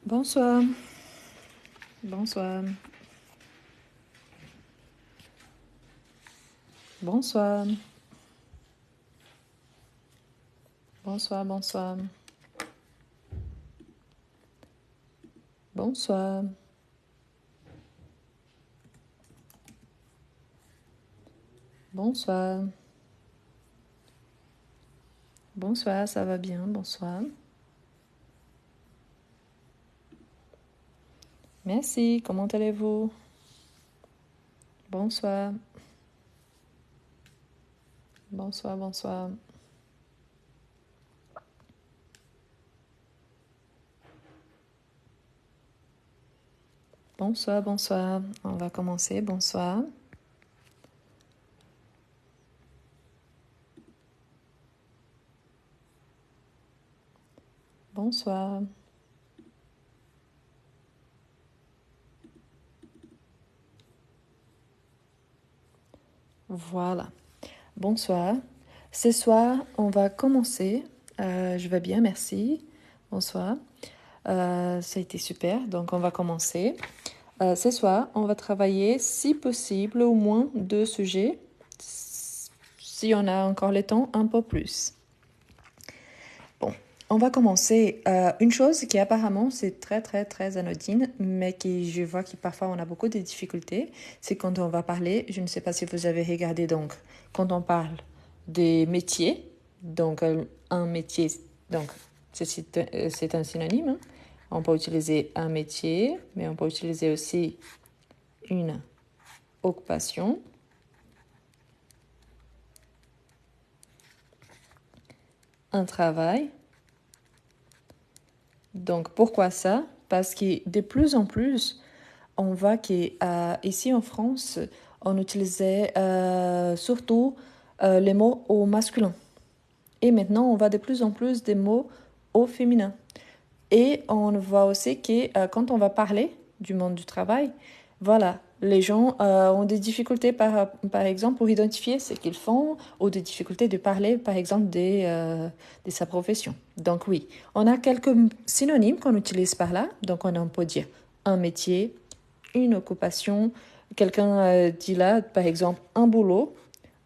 Bonsoir, bonsoir, bonsoir, bonsoir, bonsoir, bonsoir, bonsoir, bonsoir, ça va bien, bonsoir. Merci, comment allez-vous? Bonsoir, bonsoir, bonsoir. Bonsoir, bonsoir. On va commencer, bonsoir. Bonsoir. Voilà. Bonsoir. Ce soir, on va commencer. Je vais bien, merci. Bonsoir. Ça a été super, donc on va commencer. Ce soir, on va travailler, si possible, au moins 2 sujets. Si on a encore le temps, un peu plus. Bon, on va commencer. Une chose qui apparemment, c'est très, très, très anodine, mais qui, je vois que parfois on a beaucoup de difficultés, c'est quand on va parler, je ne sais pas si vous avez regardé, donc, quand on parle des métiers, donc un métier, donc c'est un synonyme, hein. On peut utiliser un métier, mais on peut utiliser aussi une occupation, un travail. Donc, pourquoi ça? Parce que de plus en plus, on voit qu'ici en France, on utilisait surtout les mots au masculin. Et maintenant, on voit de plus en plus des mots au féminin. Et on voit aussi que quand on va parler du monde du travail, voilà, les gens ont des difficultés, par exemple, pour identifier ce qu'ils font, ou des difficultés de parler, par exemple, de sa profession. Donc oui, on a quelques synonymes qu'on utilise par là. Donc on peut dire un métier, une occupation. Quelqu'un dit là, par exemple, un boulot.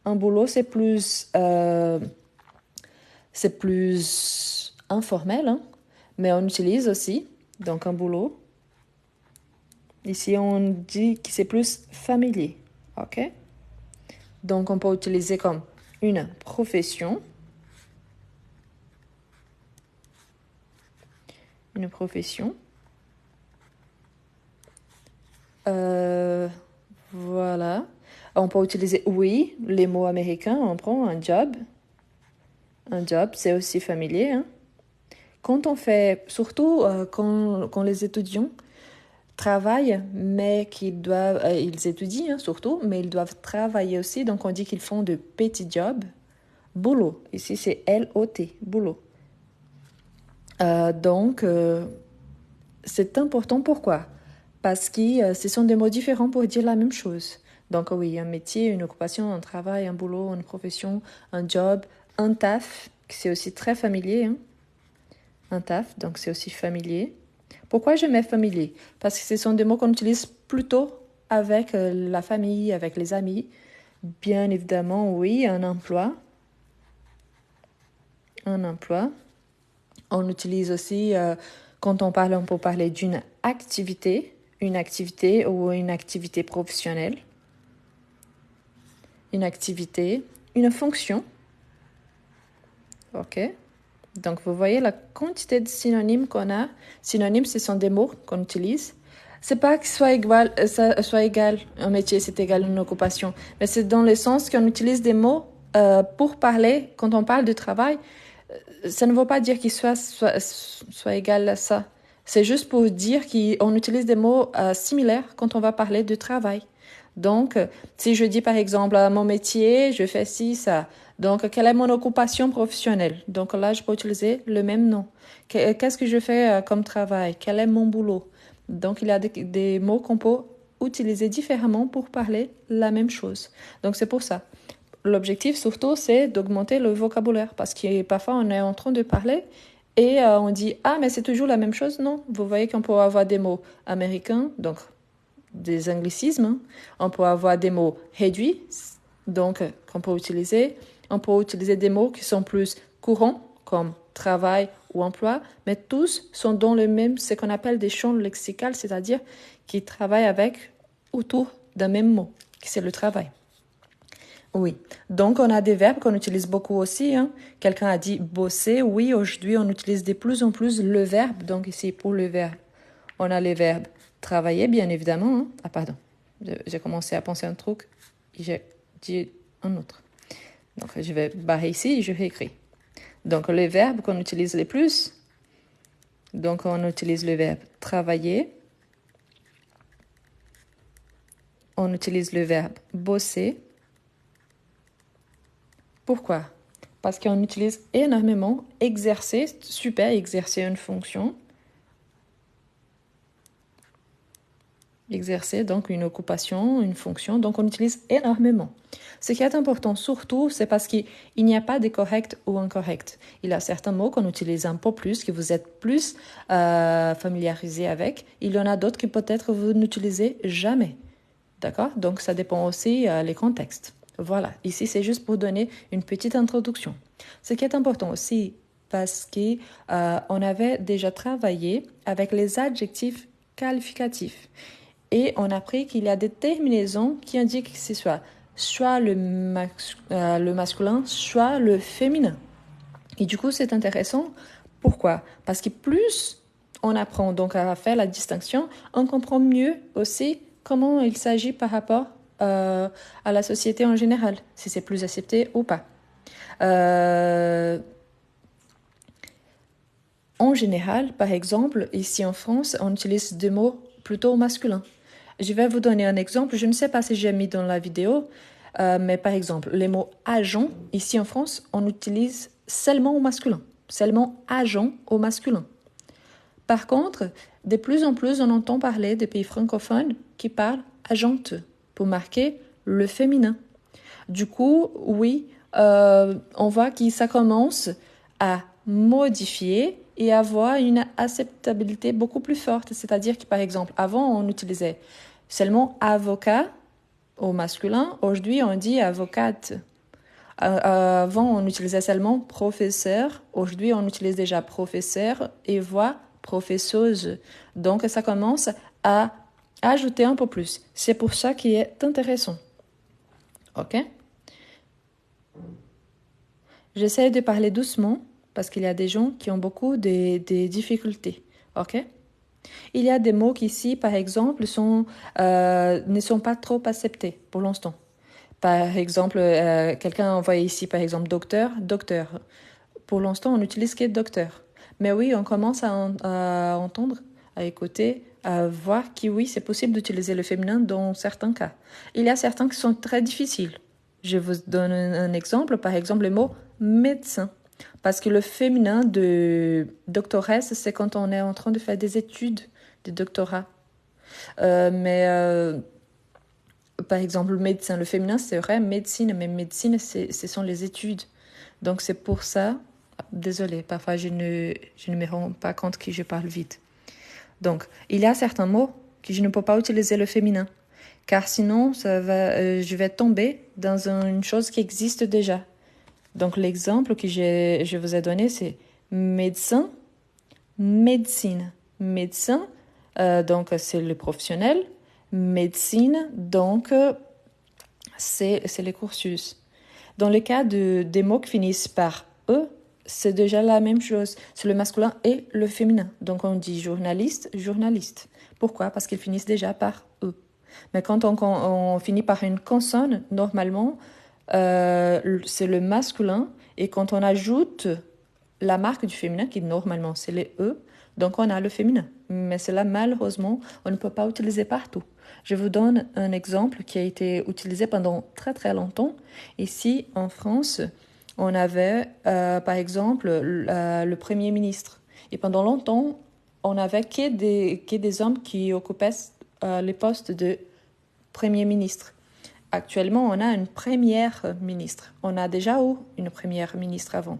Un boulot, c'est plus informel, hein, mais on utilise aussi, donc un boulot. Ici, on dit que c'est plus familier, ok? Donc, on peut utiliser comme une profession. Une profession. Voilà. On peut utiliser, oui, les mots américains. On prend un job. Un job, c'est aussi familier, hein. Quand on fait, surtout quand les étudiants travaillent, mais qu'ils doivent, ils étudient, hein, surtout, mais ils doivent travailler aussi. Donc, on dit qu'ils font de petits jobs. Boulot. Ici, c'est L-O-T, boulot. Donc, c'est important. Pourquoi? Parce que ce sont des mots différents pour dire la même chose. Donc, oui, un métier, une occupation, un travail, un boulot, une profession, un job, un taf, c'est aussi très familier, hein. Un taf, donc c'est aussi familier. Pourquoi je mets familier? Parce que ce sont des mots qu'on utilise plutôt avec la famille, avec les amis. Bien évidemment, oui, un emploi. Un emploi. On utilise aussi, quand on parle, on peut parler d'une activité, une activité ou une activité professionnelle. Une activité, une fonction. OK? Donc, vous voyez la quantité de synonymes qu'on a. Synonymes, ce sont des mots qu'on utilise. C'est pas que ça soit égal, un métier, c'est égal à une occupation, mais c'est dans le sens qu'on utilise des mots pour parler, quand on parle de travail, ça ne veut pas dire qu'il soit égal à ça. C'est juste pour dire qu'on utilise des mots similaires quand on va parler de travail. Donc, si je dis par exemple, mon métier, je fais ci, ça. Donc, quelle est mon occupation professionnelle? Donc là, je peux utiliser le même nom. Qu'est-ce que je fais comme travail? Quel est mon boulot? Donc, il y a des mots qu'on peut utiliser différemment pour parler la même chose. Donc, c'est pour ça. L'objectif surtout, c'est d'augmenter le vocabulaire parce que parfois on est en train de parler Et on dit, ah, mais c'est toujours la même chose. Non, vous voyez qu'on peut avoir des mots américains, donc des anglicismes. Hein. On peut avoir des mots réduits, donc qu'on peut utiliser. On peut utiliser des mots qui sont plus courants, comme travail ou emploi, mais tous sont dans le même, ce qu'on appelle des champs lexicaux, c'est-à-dire qui travaillent avec, autour d'un même mot, qui c'est le travail. Oui, donc on a des verbes qu'on utilise beaucoup aussi. Hein. Quelqu'un a dit bosser. Oui, aujourd'hui on utilise de plus en plus le verbe. Donc ici pour le verbe, on a les verbes travailler, bien évidemment. Hein. Ah pardon, j'ai commencé à penser un truc et j'ai dit un autre. Donc je vais barrer ici et je réécris. Donc les verbes qu'on utilise les plus, donc on utilise le verbe travailler. On utilise le verbe bosser. Pourquoi? Parce qu'on utilise énormément exercer, super, exercer une fonction. Exercer, donc une occupation, une fonction, donc on utilise énormément. Ce qui est important surtout, c'est parce qu'il n'y a pas de correct ou incorrect. Il y a certains mots qu'on utilise un peu plus, que vous êtes plus familiarisé avec. Il y en a d'autres que peut-être vous n'utilisez jamais. D'accord? Donc ça dépend aussi les contextes. Voilà, ici c'est juste pour donner une petite introduction. Ce qui est important aussi, parce qu'on avait déjà travaillé avec les adjectifs qualificatifs. Et on a appris qu'il y a des terminaisons qui indiquent que ce soit le masculin, soit le féminin. Et du coup, c'est intéressant. Pourquoi? Parce que plus on apprend donc à faire la distinction, on comprend mieux aussi comment il s'agit par rapport à la société en général, si c'est plus accepté ou pas. En général, par exemple, ici en France, on utilise des mots plutôt masculins. Je vais vous donner un exemple. Je ne sais pas si j'ai mis dans la vidéo, mais par exemple, les mots agent, ici en France, on utilise seulement au masculin. Seulement agent au masculin. Par contre, de plus en plus, on entend parler des pays francophones qui parlent agente pour marquer le féminin. Du coup, oui, on voit que ça commence à modifier et avoir une acceptabilité beaucoup plus forte. C'est-à-dire que, par exemple, avant, on utilisait seulement avocat au masculin. Aujourd'hui, on dit avocate. Avant, on utilisait seulement professeur. Aujourd'hui, on utilise déjà professeur et voix professeuse. Donc, ça commence à ajouter un peu plus. C'est pour ça qu'il est intéressant. OK? J'essaie de parler doucement parce qu'il y a des gens qui ont beaucoup de difficultés. OK? Il y a des mots qui ici, par exemple, ne sont pas trop acceptés pour l'instant. Par exemple, quelqu'un a envoyé ici, par exemple, docteur, docteur. Pour l'instant, on n'utilise que docteur. Mais oui, on commence à entendre, à écouter, à voir que oui, c'est possible d'utiliser le féminin dans certains cas. Il y a certains qui sont très difficiles. Je vous donne un exemple, par exemple le mot médecin. Parce que le féminin de doctoresse, c'est quand on est en train de faire des études de doctorat. Par exemple, médecin, le féminin, c'est vrai, médecine, mais médecine, ce sont les études. Donc c'est pour ça, désolée, parfois je ne me rends pas compte que je parle vite. Donc, il y a certains mots que je ne peux pas utiliser le féminin, car sinon, je vais tomber dans une chose qui existe déjà. Donc, l'exemple que je vous ai donné, c'est médecin, médecine. Médecin, donc c'est le professionnel. Médecine, donc c'est le cursus. Dans le cas des mots qui finissent par E, c'est déjà la même chose. C'est le masculin et le féminin. Donc on dit journaliste, journaliste. Pourquoi? Parce qu'ils finissent déjà par E. Mais quand on finit par une consonne, normalement, c'est le masculin. Et quand on ajoute la marque du féminin, qui normalement c'est les E, donc on a le féminin. Mais cela, malheureusement, on ne peut pas utiliser partout. Je vous donne un exemple qui a été utilisé pendant très très longtemps. Ici, en France, on avait, par exemple, le Premier ministre. Et pendant longtemps, on n'avait que des hommes qui occupaient les postes de Premier ministre. Actuellement, on a une première ministre. On a déjà eu une première ministre avant.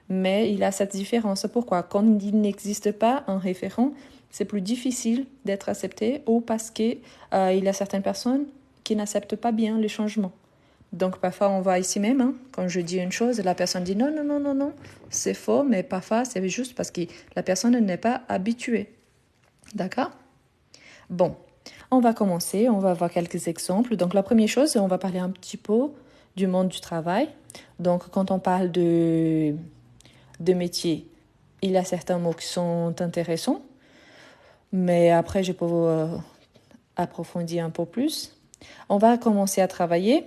mais il a cette différence. Pourquoi? Quand il n'existe pas un référent, c'est plus difficile d'être accepté ou parce qu'il y a certaines personnes qui n'acceptent pas bien les changements. Donc parfois on voit ici même, hein, quand je dis une chose, la personne dit non, non, non, non, non, c'est faux, mais parfois c'est juste parce que la personne n'est pas habituée. D'accord? Bon, on va commencer, on va voir quelques exemples. Donc la première chose, on va parler un petit peu du monde du travail. Donc quand on parle de métier, il y a certains mots qui sont intéressants, mais après je peux approfondir un peu plus. On va commencer à travailler.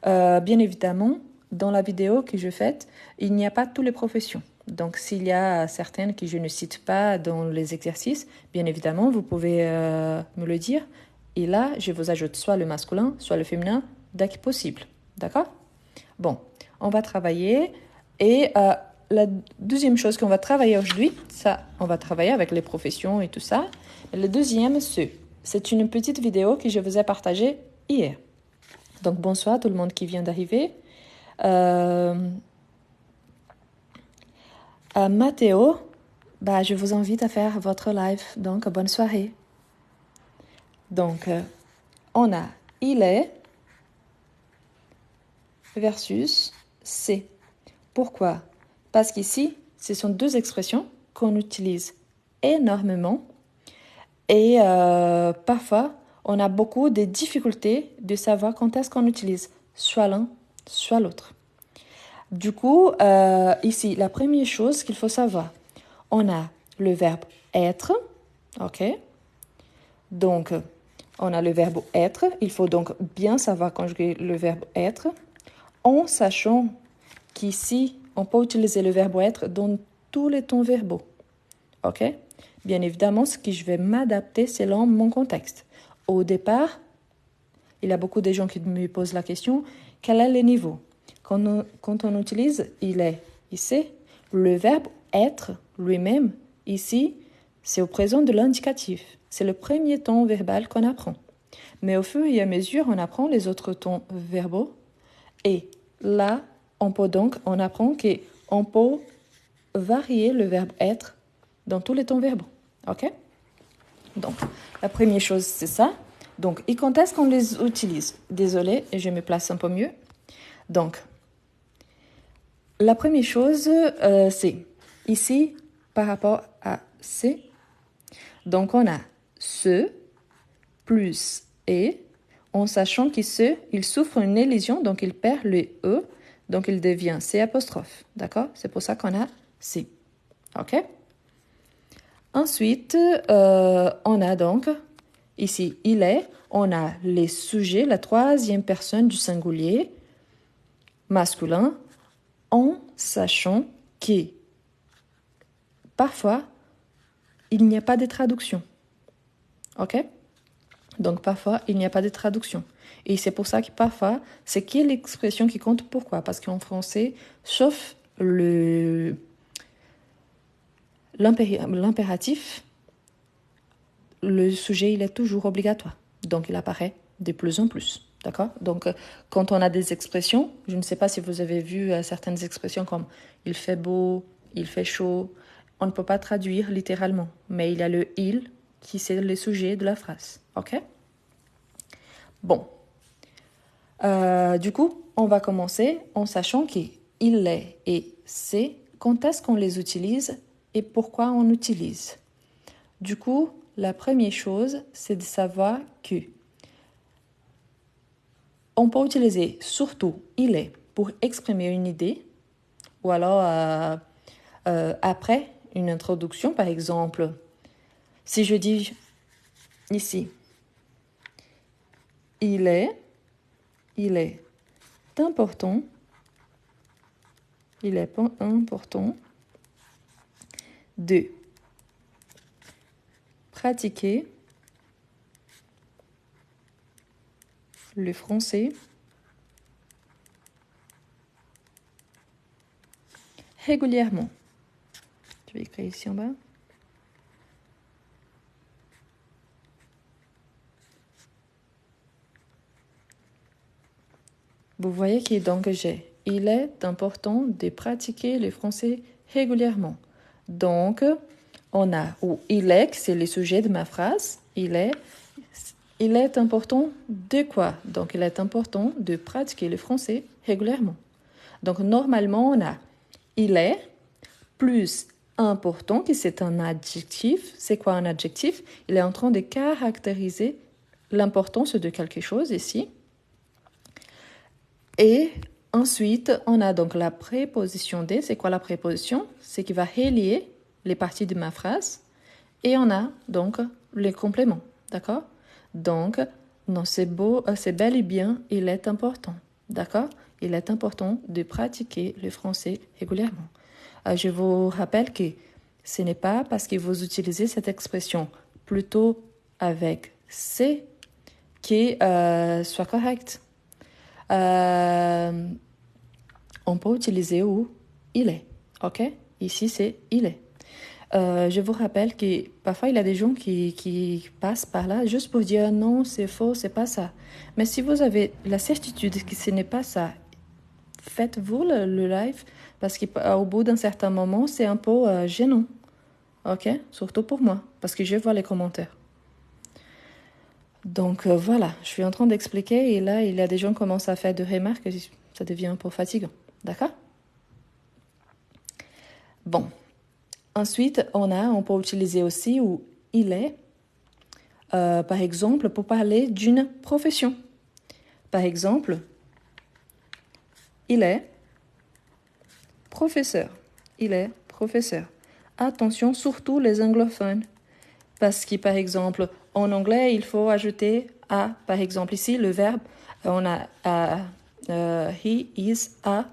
Bien évidemment, dans la vidéo que je fais, il n'y a pas toutes les professions. Donc, s'il y a certaines que je ne cite pas dans les exercices, bien évidemment, vous pouvez me le dire. Et là, je vous ajoute soit le masculin, soit le féminin, dès que possible. D'accord? Bon, on va travailler. Et la deuxième chose qu'on va travailler aujourd'hui, ça, on va travailler avec les professions et tout ça. Le deuxième, c'est une petite vidéo que je vous ai partagée hier. Donc, bonsoir tout le monde qui vient d'arriver. Mathéo, je vous invite à faire votre live. Donc, bonne soirée. Donc, on a il est versus c'est. Pourquoi? Parce qu'ici, ce sont deux expressions qu'on utilise énormément et parfois, on a beaucoup de difficultés de savoir quand est-ce qu'on utilise soit l'un, soit l'autre. Du coup, ici, la première chose qu'il faut savoir, on a le verbe être, ok? Donc, on a le verbe être. Il faut donc bien savoir conjuguer le verbe être en sachant qu'ici, on peut utiliser le verbe être dans tous les temps verbaux, ok? Bien évidemment, ce que je vais m'adapter selon mon contexte. Au départ, il y a beaucoup de gens qui me posent la question, quel est le niveau? Quand on utilise il est ici, le verbe être lui-même, ici, c'est au présent de l'indicatif. C'est le premier temps verbal qu'on apprend. Mais au fur et à mesure, on apprend les autres tons verbaux. Et là, on apprend qu'on peut varier le verbe être dans tous les temps verbaux. OK? Donc, la première chose, c'est ça. Donc, et quand est-ce qu'on les utilise? Désolée, je me place un peu mieux. Donc, la première chose, c'est ici, par rapport à c'est. Donc, on a ce plus et, en sachant il souffre une élision, donc il perd le E, donc il devient C apostrophe. D'accord? C'est pour ça qu'on a C. OK? Ensuite, on a donc, ici, il est, on a les sujets, la troisième personne du singulier masculin, en sachant que parfois, il n'y a pas de traduction. OK? Donc, parfois, il n'y a pas de traduction. Et c'est pour ça que parfois, c'est qui l'expression qui compte. Pourquoi? Parce qu'en français, sauf l'impératif, le sujet, il est toujours obligatoire. Donc, il apparaît de plus en plus. D'accord? Donc, quand on a des expressions, je ne sais pas si vous avez vu certaines expressions comme « il fait beau »,« il fait chaud », on ne peut pas traduire littéralement. Mais il y a le « il » qui c'est le sujet de la phrase. OK? Bon. Du coup, on va commencer en sachant qu'il est et c'est, quand est-ce qu'on les utilise et pourquoi on utilise. Du coup, la première chose, c'est de savoir que on peut utiliser surtout il est pour exprimer une idée ou alors après une introduction, par exemple, si je dis ici, il est important, il est important de pratiquer le français régulièrement. Je vais écrire ici en bas. Vous voyez que donc j'ai il est important de pratiquer le français régulièrement. Donc, on a ou il est, c'est le sujet de ma phrase. Il est important de quoi? Donc, il est important de pratiquer le français régulièrement. Donc, normalement, on a il est plus important, que c'est un adjectif. C'est quoi un adjectif? Il est en train de caractériser l'importance de quelque chose ici. Et ensuite, on a donc la préposition de. C'est quoi la préposition? C'est qui va relier les parties de ma phrase. Et on a donc les compléments. D'accord? Donc, non, c'est bel et bien, il est important. D'accord? Il est important de pratiquer le français régulièrement. Je vous rappelle que ce n'est pas parce que vous utilisez cette expression plutôt avec c'est qui soit correct. On peut utiliser où il est. OK? Ici, c'est il est. Je vous rappelle que parfois, il y a des gens qui passent par là juste pour dire non, c'est faux, c'est pas ça. Mais si vous avez la certitude que ce n'est pas ça, faites-vous le live parce qu'au bout d'un certain moment, c'est un peu gênant. OK? Surtout pour moi, parce que je vois les commentaires. Donc voilà, je suis en train d'expliquer et là, il y a des gens qui commencent à faire des remarques et ça devient un peu fatigant. D'accord? Bon. Ensuite, on peut utiliser aussi où il est, par exemple, pour parler d'une profession. Par exemple, il est professeur. Il est professeur. Attention, surtout les anglophones. Parce que, par exemple, en anglais, il faut ajouter a. Par exemple, ici, le verbe, on a he is a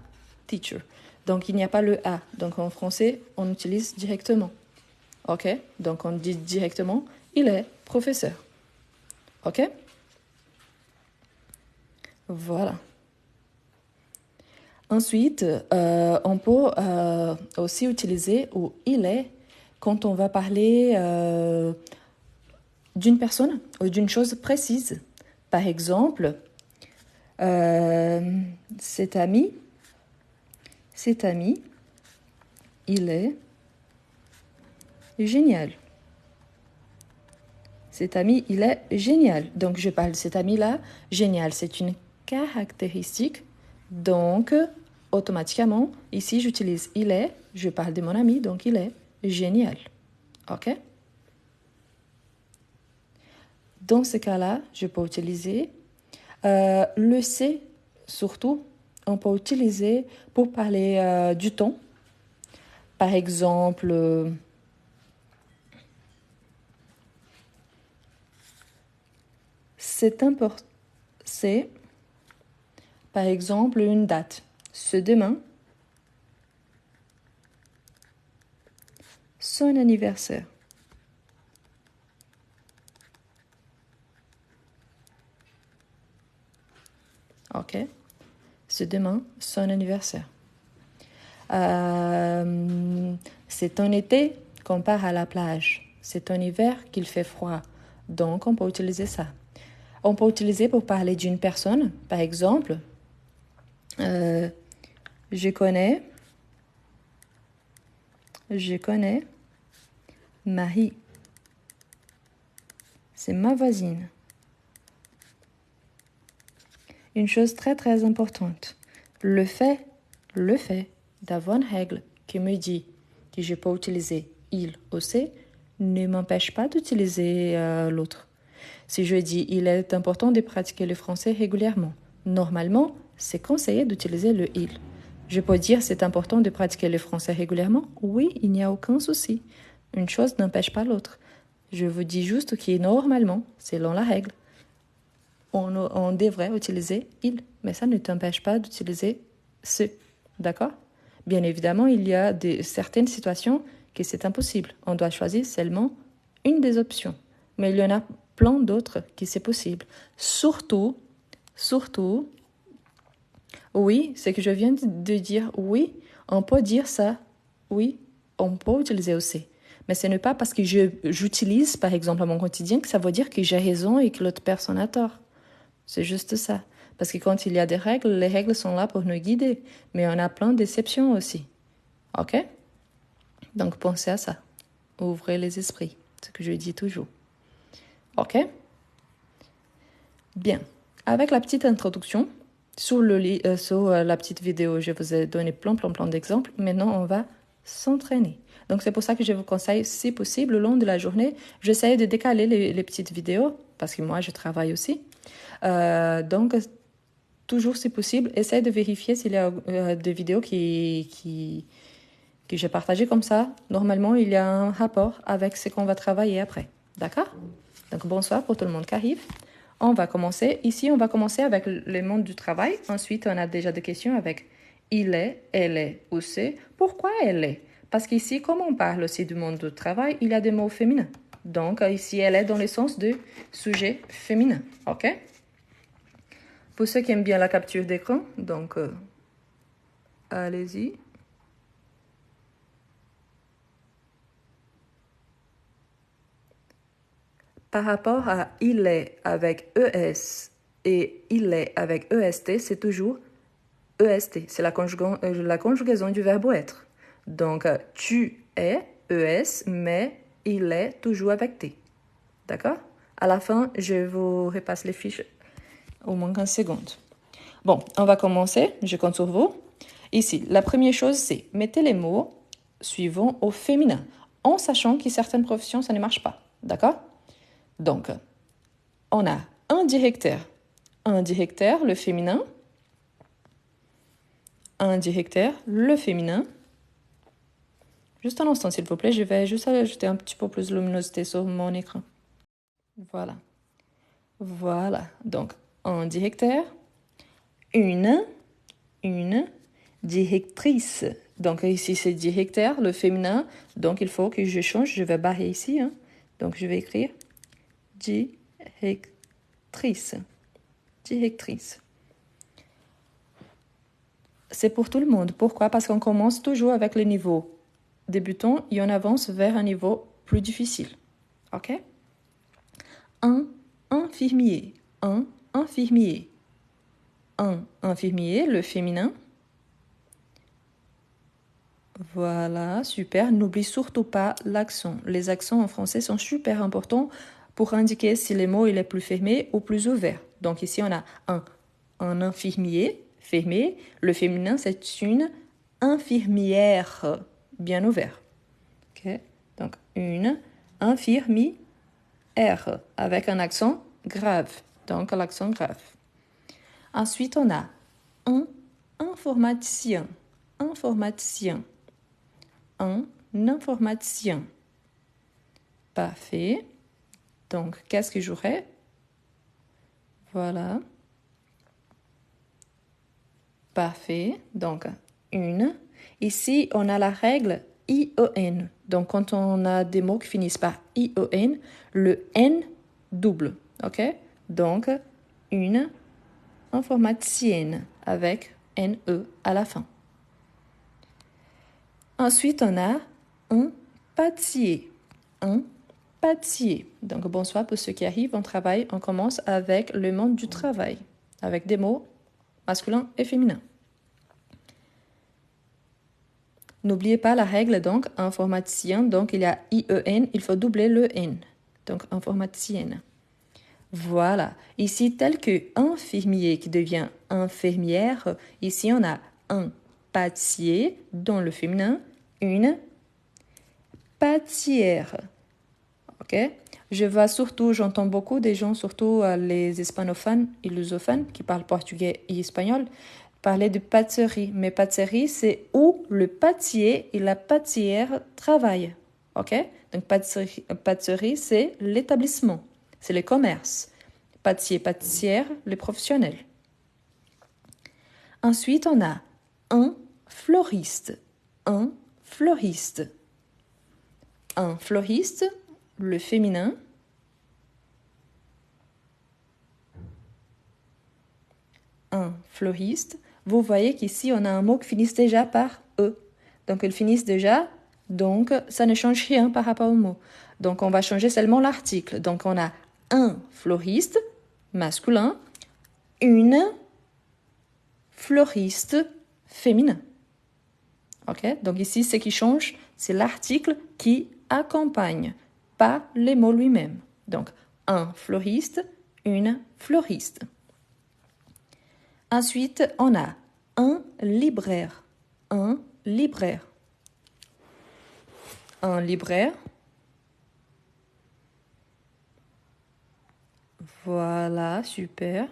teacher. Donc, il n'y a pas le a. Donc, en français, on utilise directement. OK? Donc, on dit directement, il est professeur. OK? Voilà. Ensuite, on peut aussi utiliser où il est quand on va parler d'une personne ou d'une chose précise. Par exemple, cet ami, il est génial. Cet ami, il est génial. Donc, je parle de cet ami-là. Génial, c'est une caractéristique. Donc, automatiquement, ici, j'utilise il est. Je parle de mon ami, donc il est génial. OK? Dans ce cas-là, je peux utiliser le c'est, surtout, on peut utiliser pour parler du temps. Par exemple, c'est important. C'est, par exemple, une date. Ce demain, son anniversaire. OK? C'est demain, son anniversaire. C'est en été qu'on part à la plage. C'est en hiver qu'il fait froid. Donc, on peut utiliser ça. On peut utiliser pour parler d'une personne. Par exemple, je connais Marie. C'est ma voisine. Une chose très très importante. Le fait d'avoir une règle qui me dit que je peux utiliser il ou c'est ne m'empêche pas d'utiliser l'autre. Si je dis il est important de pratiquer le français régulièrement, normalement, c'est conseillé d'utiliser le il. Je peux dire c'est important de pratiquer le français régulièrement? Oui, il n'y a aucun souci. Une chose n'empêche pas l'autre. Je vous dis juste que normalement, selon la règle, on devrait utiliser il, mais ça ne t'empêche pas d'utiliser ce. D'accord? Bien évidemment, il y a certaines situations que c'est impossible. On doit choisir seulement une des options. Mais il y en a plein d'autres qui c'est possible. Surtout, oui, ce que je viens de dire, oui, on peut dire ça. Oui, on peut utiliser aussi. Mais ce n'est pas parce que j'utilise, par exemple, à mon quotidien, que ça veut dire que j'ai raison et que l'autre personne a tort. C'est juste ça. Parce que quand il y a des règles, les règles sont là pour nous guider. Mais on a plein d'exceptions aussi. OK? Donc, pensez à ça. Ouvrez les esprits, ce que je dis toujours. OK? Bien. Avec la petite introduction, sur la petite vidéo, je vous ai donné plein d'exemples. Maintenant, on va s'entraîner. Donc, c'est pour ça que je vous conseille, si possible, le long de la journée, j'essaie de décaler les petites vidéos, parce que moi, je travaille aussi. Donc, toujours, si possible, essayez de vérifier s'il y a des vidéos que j'ai partagées comme ça. Normalement, il y a un rapport avec ce qu'on va travailler après. D'accord? Donc, bonsoir pour tout le monde qui arrive. On va commencer. Ici, on va commencer avec le monde du travail. Ensuite, on a déjà des questions avec il est, elle est ou c'est. Pourquoi elle est? Parce qu'ici, comme on parle aussi du monde du travail, il y a des mots féminins. Donc, ici, elle est dans le sens de sujet féminin. OK? Pour ceux qui aiment bien la capture d'écran, donc, allez-y. Par rapport à il est avec ES et il est avec EST, c'est toujours EST. C'est la conjugaison du verbe être. Donc, tu es ES, mais il est toujours avec T. D'accord? À la fin, je vous repasse les fiches au moins 15 secondes. Bon, on va commencer. Je compte sur vous. Ici, la première chose, c'est mettez les mots suivants au féminin, en sachant que certaines professions, ça ne marche pas. D'accord? Donc, on a un directeur, le féminin, un directeur, le féminin. Juste un instant, s'il vous plaît, je vais juste ajouter un petit peu plus de luminosité sur mon écran. Voilà. Voilà. Donc, un directeur, une directrice. Donc, ici, c'est directeur, le féminin. Donc, il faut que je change. Je vais barrer ici. Hein. Donc, je vais écrire directrice. Directrice. C'est pour tout le monde. Pourquoi? Parce qu'on commence toujours avec le niveau débutant et on avance vers un niveau plus difficile. OK? Un infirmier. Un infirmier. Un infirmier, le féminin. Voilà, super. N'oublie surtout pas l'accent. Les accents en français sont super importants pour indiquer si le mot il est plus fermé ou plus ouvert. Donc ici, on a un infirmier fermé. Le féminin, c'est une infirmière bien ouvert. Okay? Donc, une infirmière avec un accent grave. Donc, l'accent grave. Ensuite, on a un informaticien. Informaticien. Un informaticien. Parfait. Donc, qu'est-ce que j'aurais? Voilà. Parfait. Donc, une. Ici, on a la règle ION. Donc, quand on a des mots qui finissent par ION, le N double. OK? Donc, une informaticienne avec NE à la fin. Ensuite, on a un pâtissier. Un pâtissier. Donc, bonsoir pour ceux qui arrivent. On commence avec le monde du travail, avec des mots masculins et féminins. N'oubliez pas la règle, donc, informaticien. Donc, il y a IEN, il faut doubler le N. Donc, informaticienne. Voilà. Ici, tel que infirmier qui devient infirmière, ici, on a un pâtissier dans le féminin, une pâtissière. OK? J'entends beaucoup des gens, surtout les hispanophones et lusophones qui parlent portugais et espagnol, parler de pâtisserie. Mais pâtisserie, c'est où le pâtissier et la pâtissière travaillent. OK? Donc, pâtisserie, c'est l'établissement, c'est le commerce. Pâtissier, pâtissière, les professionnels. Ensuite, on a un floriste. Un floriste. Un floriste, le féminin. Un floriste. Vous voyez qu'ici, on a un mot qui finit déjà par E. Donc, ils finissent déjà, donc ça ne change rien par rapport au mot. Donc, on va changer seulement l'article. Donc, on a un floriste, masculin, une floriste féminin. OK? Donc, ici, ce qui change, c'est l'article qui accompagne, pas les mots lui-même. Donc, un fleuriste, une fleuriste. Ensuite, on a un libraire, un libraire. Un libraire. Voilà, super.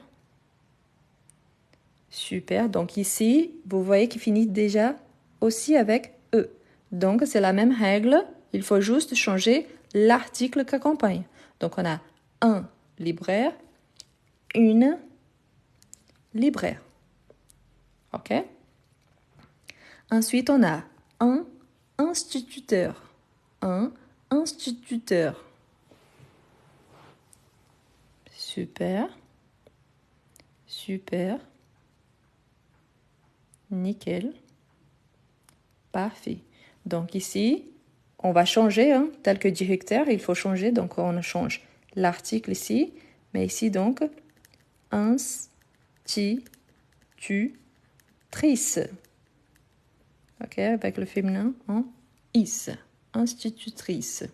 Super. Donc ici, vous voyez qu'il finit déjà aussi avec E. Donc c'est la même règle. Il faut juste changer l'article qui accompagne. Donc on a un libraire, une libraire. OK? Ensuite, on a un instituteur. Un instituteur. Super. Super. Nickel. Parfait. Donc ici, on va changer, hein, tel que directeur, il faut changer. Donc on change l'article ici. Mais ici, donc, institutrice. OK, avec le féminin en is. Institutrice.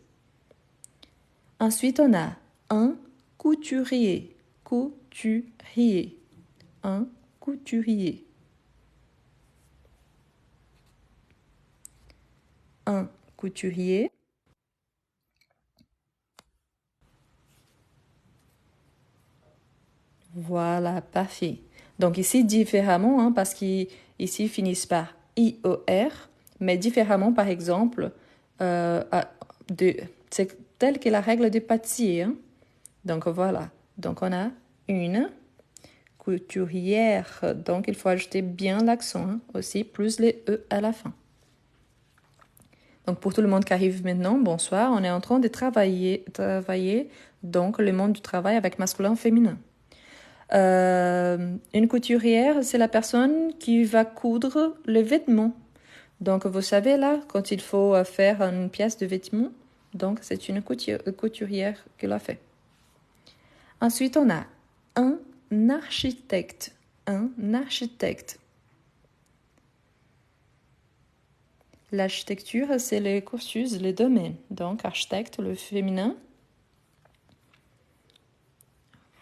Ensuite, on a un couturier. Couturier. Un couturier. Un couturier. Voilà, parfait. Donc ici, différemment, hein, parce qu'ici, ils finissent par IOR, mais différemment, par exemple, c'est telle que la règle des pâtissiers. Hein. Donc voilà. Donc on a une couturière. Donc il faut ajouter bien l'accent hein, aussi, plus les E à la fin. Donc pour tout le monde qui arrive maintenant, bonsoir. On est en train de travailler donc le monde du travail avec masculin féminin. Une couturière, c'est la personne qui va coudre les vêtements. Donc, vous savez là, quand il faut faire une pièce de vêtement, donc c'est une couturière qui l'a fait. Ensuite, on a un architecte. Un architecte. L'architecture, c'est les cursus, les domaines. Donc, architecte, le féminin.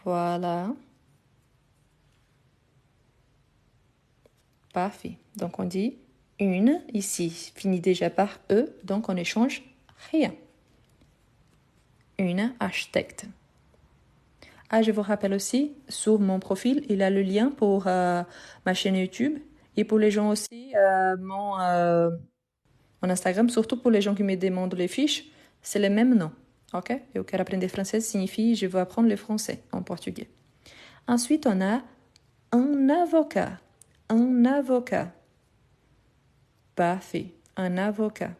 Voilà. Parfait. Donc, on dit une, ici, finit déjà par E, donc on échange rien. Une architecte. Ah, je vous rappelle aussi, sur mon profil, il y a le lien pour ma chaîne YouTube et pour les gens aussi, mon Instagram, surtout pour les gens qui me demandent les fiches, c'est le même nom. Ok? Eu quero aprender français signifie je veux apprendre le français en portugais. Ensuite, on a un avocat. Un avocat. Parfait. Un avocat.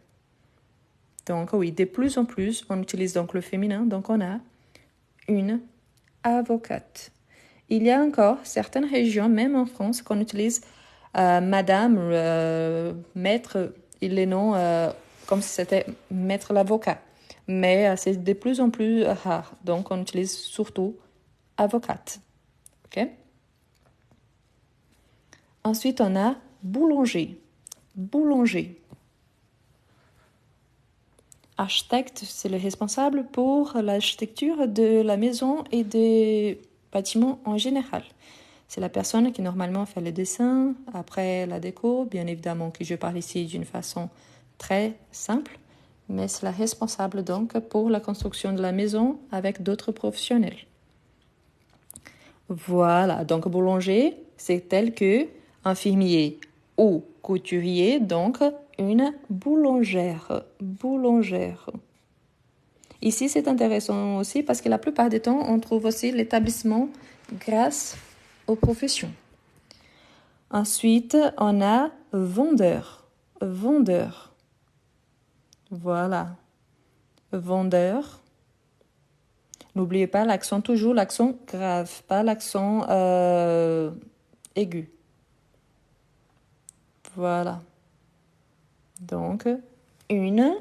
Donc, oui, de plus en plus, on utilise donc le féminin. Donc, on a une avocate. Il y a encore certaines régions, même en France, qu'on utilise madame, maître, et les noms comme si c'était maître l'avocat. Mais c'est de plus en plus rare. Donc, on utilise surtout avocate. OK? Ensuite, on a boulanger. Boulanger. Architecte, c'est le responsable pour l'architecture de la maison et des bâtiments en général. C'est la personne qui normalement fait le dessin, après la déco, bien évidemment que je parle ici d'une façon très simple, mais c'est la responsable donc pour la construction de la maison avec d'autres professionnels. Voilà, donc boulanger, c'est tel que infirmier ou couturier, donc une boulangère. Boulangère. Ici, c'est intéressant aussi parce que la plupart du temps, on trouve aussi l'établissement grâce aux professions. Ensuite, on a vendeur. Vendeur. Voilà. Vendeur. N'oubliez pas l'accent, toujours l'accent grave, pas l'accent aigu. Voilà. Donc, une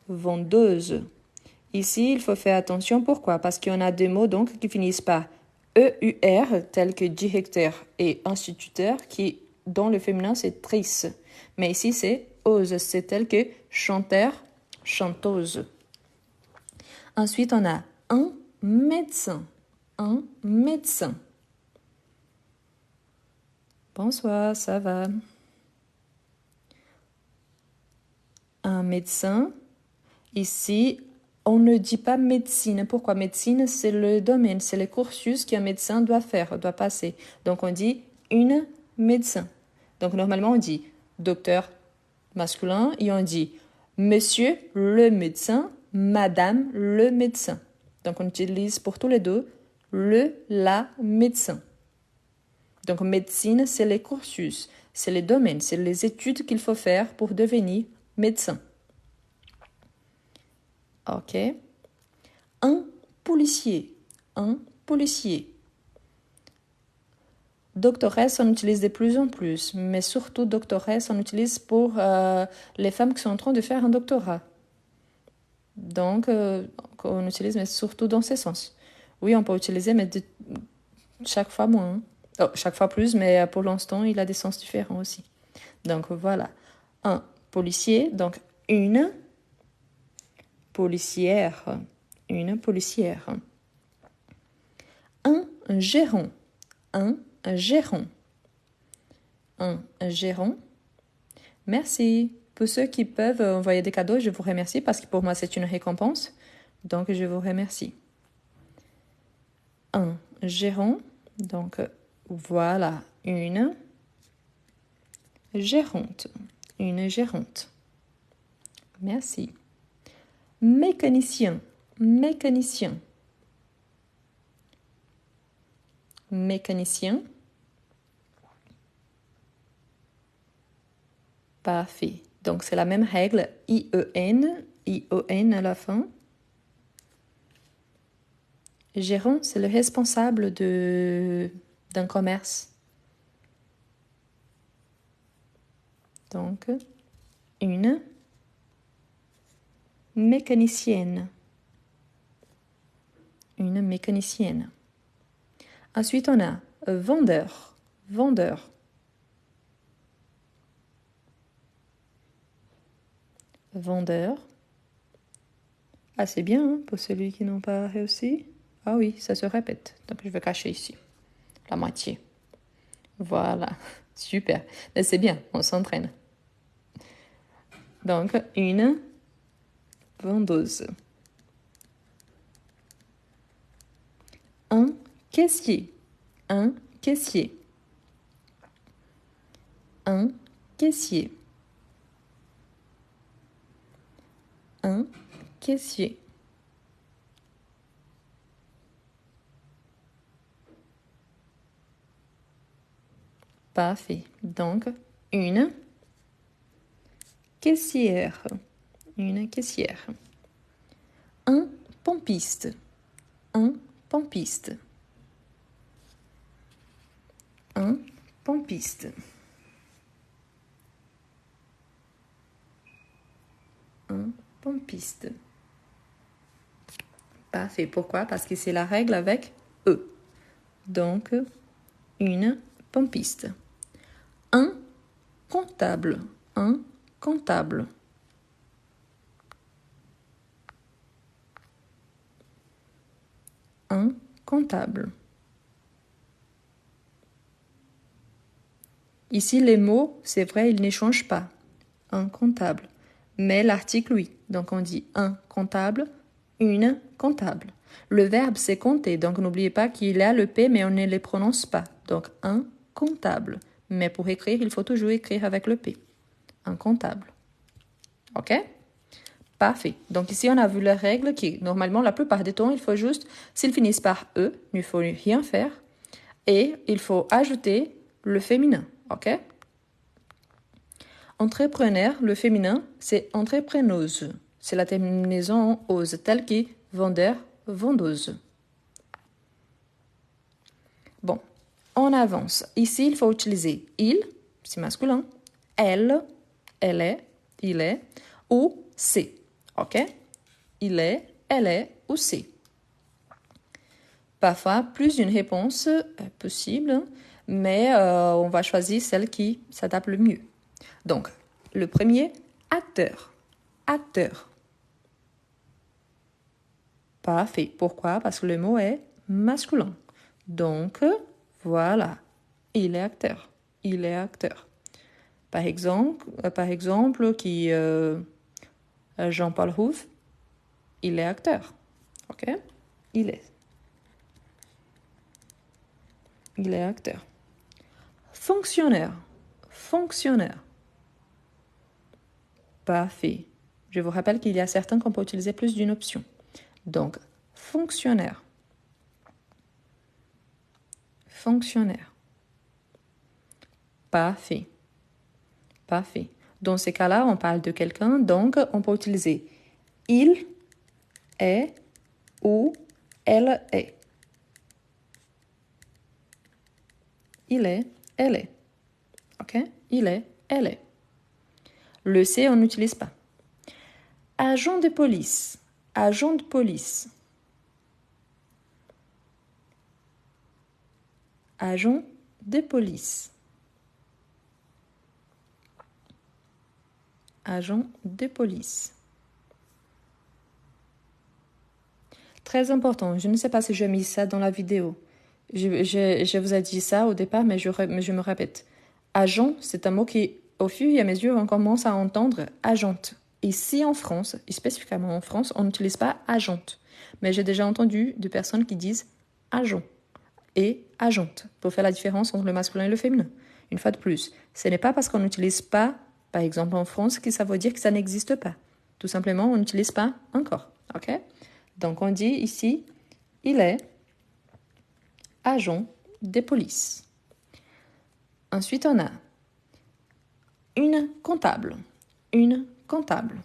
vendeuse. Ici, il faut faire attention. Pourquoi? Parce qu'il y en a des mots donc qui finissent par EUR, tels que directeur et instituteur, qui, dans le féminin, c'est trice. Mais ici, c'est ose, c'est tel que chanteur, chanteuse. Ensuite, on a un médecin. Un médecin. Bonsoir, ça va? Un médecin. Ici, on ne dit pas médecine. Pourquoi? Médecine, c'est le domaine, c'est le cursus qu'un médecin doit faire, doit passer. Donc, on dit une médecin. Donc, normalement, on dit docteur masculin et on dit monsieur le médecin, madame le médecin. Donc, on utilise pour tous les deux la médecin. Donc, médecine, c'est les cursus, c'est les domaines, c'est les études qu'il faut faire pour devenir médecin. Ok. Un policier. Un policier. Doctoresse, on utilise de plus en plus, mais surtout doctoresse, on utilise pour les femmes qui sont en train de faire un doctorat. Donc, on utilise, mais surtout dans ce sens. Oui, on peut utiliser, mais chaque fois moins. Oh, chaque fois plus, mais pour l'instant, il a des sens différents aussi. Donc, voilà. Un policier, donc une policière. Une policière. Un gérant. Un gérant. Un gérant. Merci. Pour ceux qui peuvent envoyer des cadeaux, je vous remercie parce que pour moi, c'est une récompense. Donc, je vous remercie. Un gérant. Donc, voilà. Une gérante. Une gérante. Merci. Mécanicien. Mécanicien. Mécanicien. Parfait. Donc, c'est la même règle. I-E-N à la fin. Gérant, c'est le responsable d'un commerce. Donc, une mécanicienne. Une mécanicienne. Ensuite, on a vendeur. Vendeur. Vendeur. Ah, c'est bien hein, pour celui qui n'ont pas réussi. Ah oui, ça se répète. Donc, je vais cacher ici. La moitié. Voilà. Super. Mais c'est bien, on s'entraîne. Donc, une vendeuse. Un caissier. Un caissier. Un caissier. Un caissier. Parfait. Donc, une caissière. Une caissière. Un pompiste. Un pompiste. Un pompiste. Un pompiste. Parfait. Pourquoi? Parce que c'est la règle avec E. Donc, une pompiste. Un comptable. Un comptable. Un comptable. Ici, les mots, c'est vrai, ils ne changent pas. Un comptable. Mais l'article, oui. Donc, on dit un comptable, une comptable. Le verbe, c'est compter. Donc, n'oubliez pas qu'il y a le P, mais on ne les prononce pas. Donc, un comptable. Mais pour écrire, il faut toujours écrire avec le P. Un comptable. OK? Parfait. Donc, ici, on a vu la règle qui, normalement, la plupart des temps, il faut juste, s'ils finissent par E, il ne faut rien faire. Et il faut ajouter le féminin. OK? Entrepreneur, le féminin, c'est entrepreneuse. C'est la terminaison en ose, tel que vendeur, vendeuse. Bon, on avance. Ici, il faut utiliser il, c'est masculin, elle est, il est, ou c'est. OK? Il est, elle est, ou c'est. Parfois, plus d'une réponse possible, mais on va choisir celle qui s'adapte le mieux. Donc, le premier, acteur. Acteur. Parfait. Pourquoi? Parce que le mot est masculin. Donc, voilà. Il est acteur. Il est acteur. Par exemple qui Jean-Paul Rouve, il est acteur. OK? Il est. Il est acteur. Fonctionnaire. Fonctionnaire. Parfait. Je vous rappelle qu'il y a certains qu'on peut utiliser plus d'une option. Donc, fonctionnaire. Fonctionnaire. Parfait. Parfait. Dans ces cas-là, on parle de quelqu'un, donc on peut utiliser il est ou elle est. Il est, elle est. OK? Il est, elle est. Le C, on n'utilise pas. Agent de police. Agent de police. Agent de police. Agent de police. Très important, je ne sais pas si j'ai mis ça dans la vidéo. Je vous ai dit ça au départ, mais je me répète. Agent, c'est un mot qui, au fur et à mesure, on commence à entendre agente. Ici en France, et spécifiquement en France, on n'utilise pas agente. Mais j'ai déjà entendu de personnes qui disent agent et agente pour faire la différence entre le masculin et le féminin. Une fois de plus, ce n'est pas parce qu'on n'utilise pas, par exemple en France, que ça veut dire que ça n'existe pas. Tout simplement, on n'utilise pas encore. OK? Donc on dit ici, il est agent de police. Ensuite, on a une comptable. Une comptable.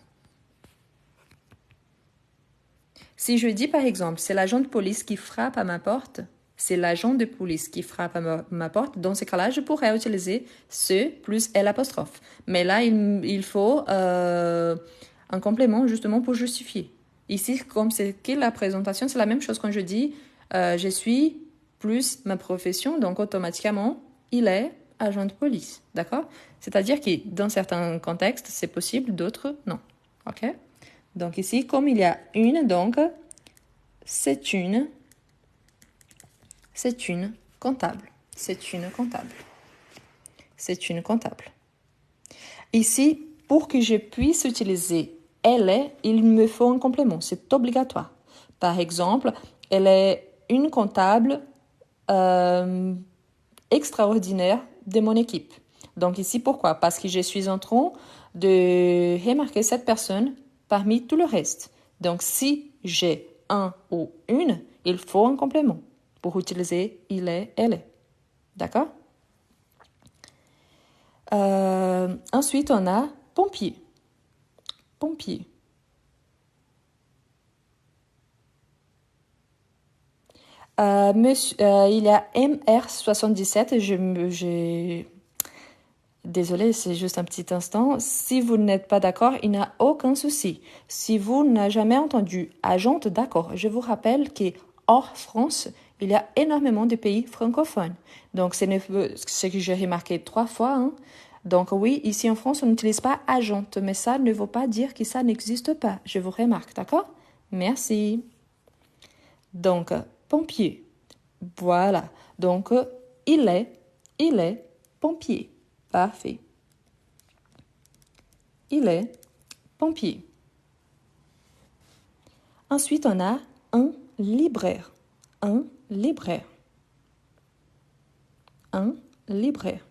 Si je dis par exemple, c'est l'agent de police qui frappe à ma porte, c'est l'agent de police qui frappe à ma porte, dans ce cas-là, je pourrais utiliser ce plus L apostrophe. Mais là, il faut un complément justement pour justifier. Ici, comme c'est que la présentation, c'est la même chose quand je dis je suis plus ma profession, donc automatiquement, il est agent de police. D'accord? C'est-à-dire que dans certains contextes, c'est possible, d'autres, non. OK? Donc ici, comme il y a une, donc c'est une comptable. C'est une comptable. C'est une comptable. Ici, pour que je puisse utiliser elle est, il me faut un complément. C'est obligatoire. Par exemple, elle est une comptable extraordinaire de mon équipe. Donc ici, pourquoi? Parce que je suis en train de remarquer cette personne parmi tout le reste. Donc si j'ai un ou une, il faut un complément pour utiliser il est, elle est. D'accord? Ensuite, on a pompier. Pompier. Il y a MR77, Désolée, c'est juste un petit instant. Si vous n'êtes pas d'accord, il n'y a aucun souci. Si vous n'avez jamais entendu agente, d'accord. Je vous rappelle qu'hors France, il y a énormément de pays francophones. Donc, c'est ce que j'ai remarqué 3 fois. Hein. Donc, oui, ici en France, on n'utilise pas agente, mais ça ne veut pas dire que ça n'existe pas. Je vous remarque, d'accord? Merci. Donc, pompier. Voilà. Donc, il est pompier. Parfait. Il est pompier. Ensuite, on a un libraire. Un libraire. Un libraire.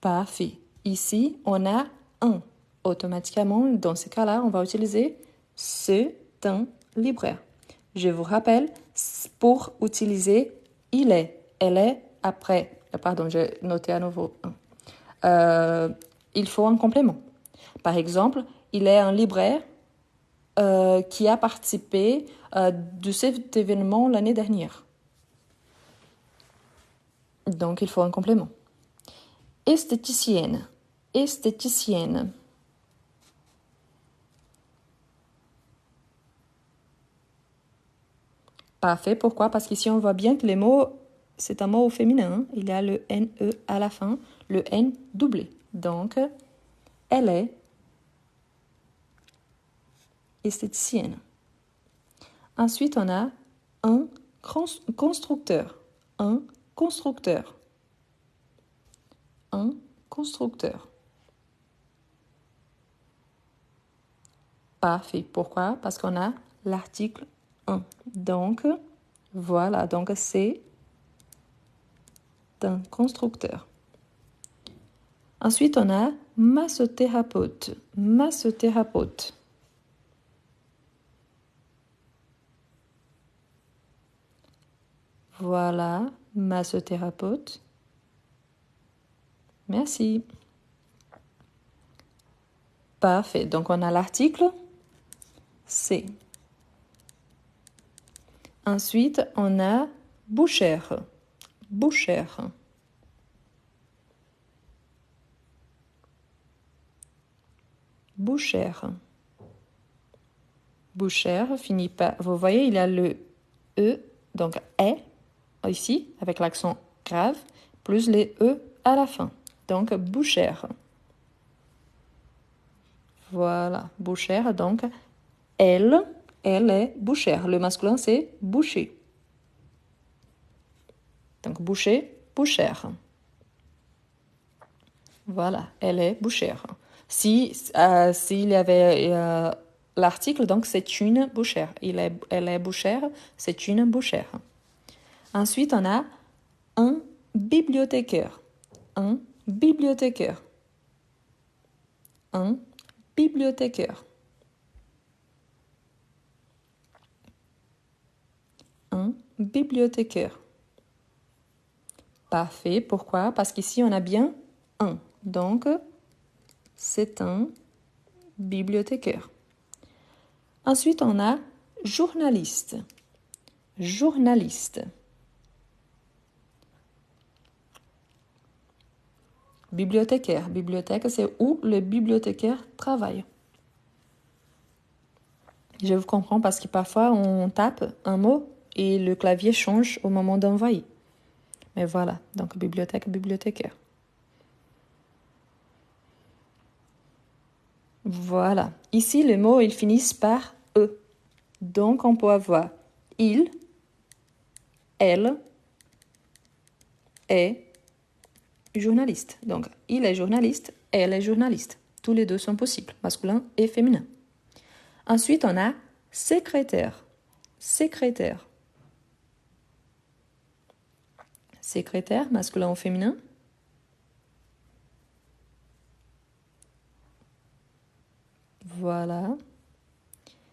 Parfait. Ici, on a un. Automatiquement, dans ce cas-là, on va utiliser c'est un libraire. Je vous rappelle, pour utiliser il est, elle est, après, pardon, j'ai noté à nouveau un. Il faut un complément. Par exemple, il est un libraire qui a participé de cet événement l'année dernière. Donc, il faut un complément. Esthéticienne. Esthéticienne. Parfait. Pourquoi? Parce qu'ici, on voit bien que les mots, c'est un mot au féminin. Hein? Il y a le NE à la fin. le N doublé. Donc, elle est esthéticienne. Ensuite, on a un constructeur. Un constructeur. Un constructeur. Parfait. Pourquoi? Parce qu'on a l'article un. Donc, voilà. Donc, c'est un constructeur. Ensuite, on a massothérapeute. Massothérapeute. Voilà, massothérapeute. Merci. Parfait. Donc, on a l'article C. Ensuite, on a bouchère. Bouchère. Bouchère. Bouchère finit par... Vous voyez, il y a le E, donc est, ici, avec l'accent grave, plus les E à la fin. Donc, bouchère. Voilà, bouchère. Donc, elle est bouchère. Le masculin, c'est boucher. Donc, boucher, bouchère. Voilà, elle est bouchère. S'il y avait l'article, donc c'est une bouchère. Elle est bouchère, c'est une bouchère. Ensuite, on a un bibliothécaire. Un bibliothécaire. Un bibliothécaire. Un bibliothécaire. Parfait. Pourquoi? Parce qu'ici, on a bien un. Donc, c'est un bibliothécaire. Ensuite, on a journaliste. Journaliste. Bibliothécaire. Bibliothèque, c'est où le bibliothécaire travaille. Je vous comprends parce que parfois, on tape un mot et le clavier change au moment d'envoyer. Mais voilà, donc bibliothèque, bibliothécaire. Voilà. Ici, les mots, ils finissent par E. Donc, on peut avoir il, elle est journaliste. Donc, il est journaliste, elle est journaliste. Tous les deux sont possibles, masculin et féminin. Ensuite, on a secrétaire. Secrétaire. Secrétaire, masculin ou féminin. Voilà.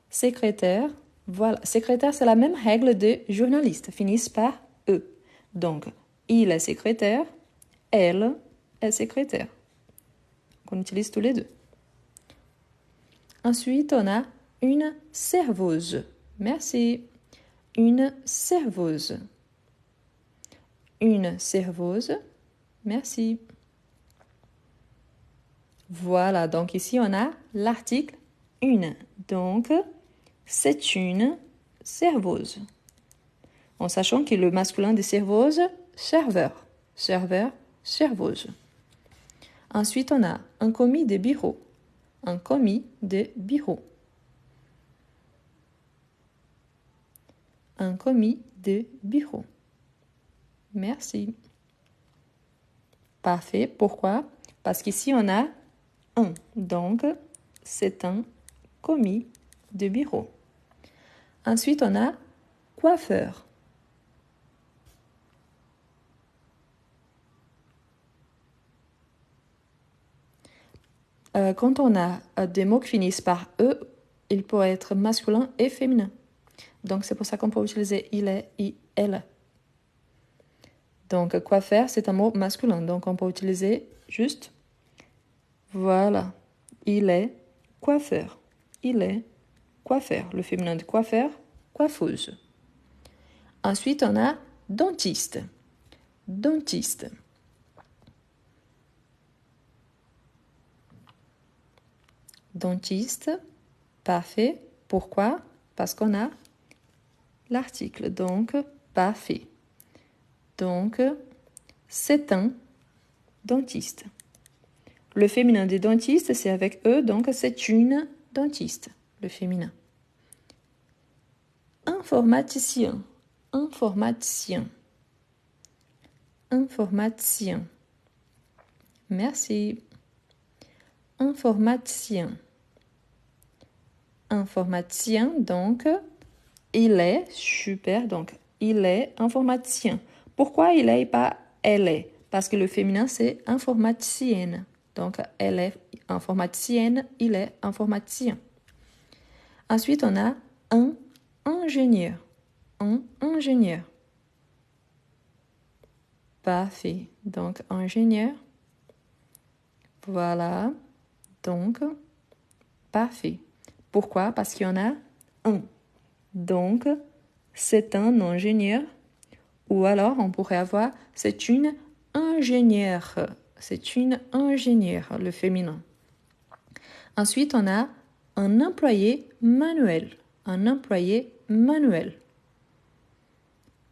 Secrétaire. Voilà. Secrétaire, c'est la même règle de journaliste. Finissent par E. Donc, il est secrétaire, elle est secrétaire. On utilise tous les deux. Ensuite, on a une serveuse. Merci. Une serveuse. Une serveuse. Merci. Voilà, donc ici, on a l'article une. Donc, c'est une serveuse. En sachant que le masculin de serveuse, serveur. Serveur, serveuse. Ensuite, on a un commis de bureau. Un commis de bureau. Un commis de bureau. Merci. Parfait. Pourquoi? Parce qu'ici, on a un. Donc, c'est un commis de bureau. Ensuite, on a coiffeur. Quand on a des mots qui finissent par E, il peut être masculin et féminin. Donc, c'est pour ça qu'on peut utiliser il est, elle. Donc, coiffeur, c'est un mot masculin. Donc, on peut utiliser juste, voilà, il est coiffeur. Il est coiffeur. Le féminin de coiffeur, coiffeuse. Ensuite, on a dentiste. Dentiste. Dentiste, parfait. Pourquoi? Parce qu'on a l'article. Donc, parfait. Donc, c'est un dentiste. Le féminin des dentistes, c'est avec E, donc c'est une dentiste, le féminin. Informaticien, informaticien, informaticien. Merci. Informaticien. Informaticien, donc, il est, super, donc, il est informaticien. Pourquoi il est et pas elle est? Parce que le féminin, c'est informaticienne. Donc, elle est informaticienne, il est informaticien. Ensuite, on a un ingénieur. Un ingénieur. Parfait. Donc, ingénieur. Voilà. Donc, parfait. Pourquoi? Parce qu'il y en a un. Donc, c'est un ingénieur. Ou alors, on pourrait avoir, c'est une ingénieure. C'est une ingénieure, le féminin. Ensuite, on a un employé manuel. Un employé manuel.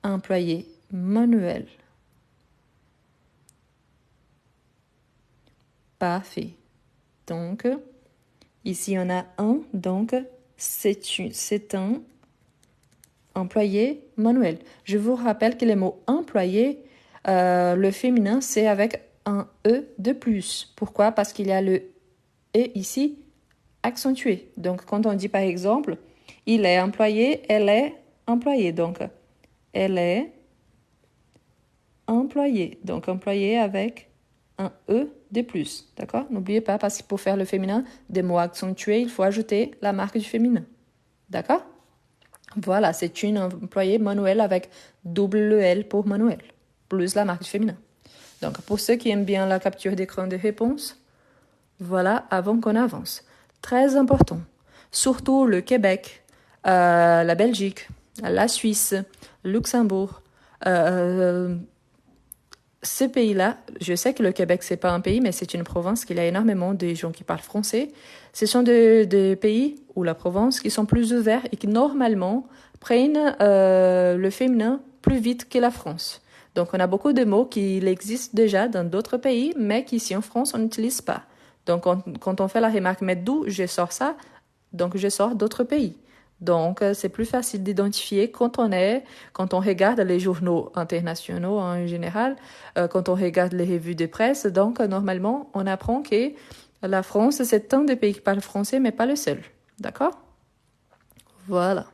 Employé manuel. Parfait. Donc, ici, on a un. Donc, c'est un employé manuel. Je vous rappelle que le mot employé, le féminin, c'est avec un E de plus. Pourquoi? Parce qu'il y a le E ici accentué. Donc, quand on dit par exemple, il est employé, elle est employée. Donc, elle est employée. Donc, employé avec un E de plus. D'accord? N'oubliez pas, parce que pour faire le féminin, des mots accentués, il faut ajouter la marque du féminin. D'accord? Voilà, c'est une employée manuel avec double L pour manuel, plus la marque du féminin. Donc, pour ceux qui aiment bien la capture d'écran de réponse, voilà, avant qu'on avance. Très important. Surtout le Québec, la Belgique, la Suisse, Luxembourg. Ces pays-là, je sais que le Québec, c'est pas un pays, mais c'est une province qu'il y a énormément de gens qui parlent français. Ce sont des pays ou la province qui sont plus ouverts et qui normalement prennent le féminin plus vite que la France. Donc, on a beaucoup de mots qui existent déjà dans d'autres pays, mais qu'ici en France, on n'utilise pas. Donc, quand on fait la remarque, mais d'où je sors ça? Donc, je sors d'autres pays. Donc, c'est plus facile d'identifier quand on regarde les journaux internationaux en général, quand on regarde les revues de presse. Donc, normalement, on apprend que la France, c'est un des pays qui parle français, mais pas le seul. D'accord? Voilà.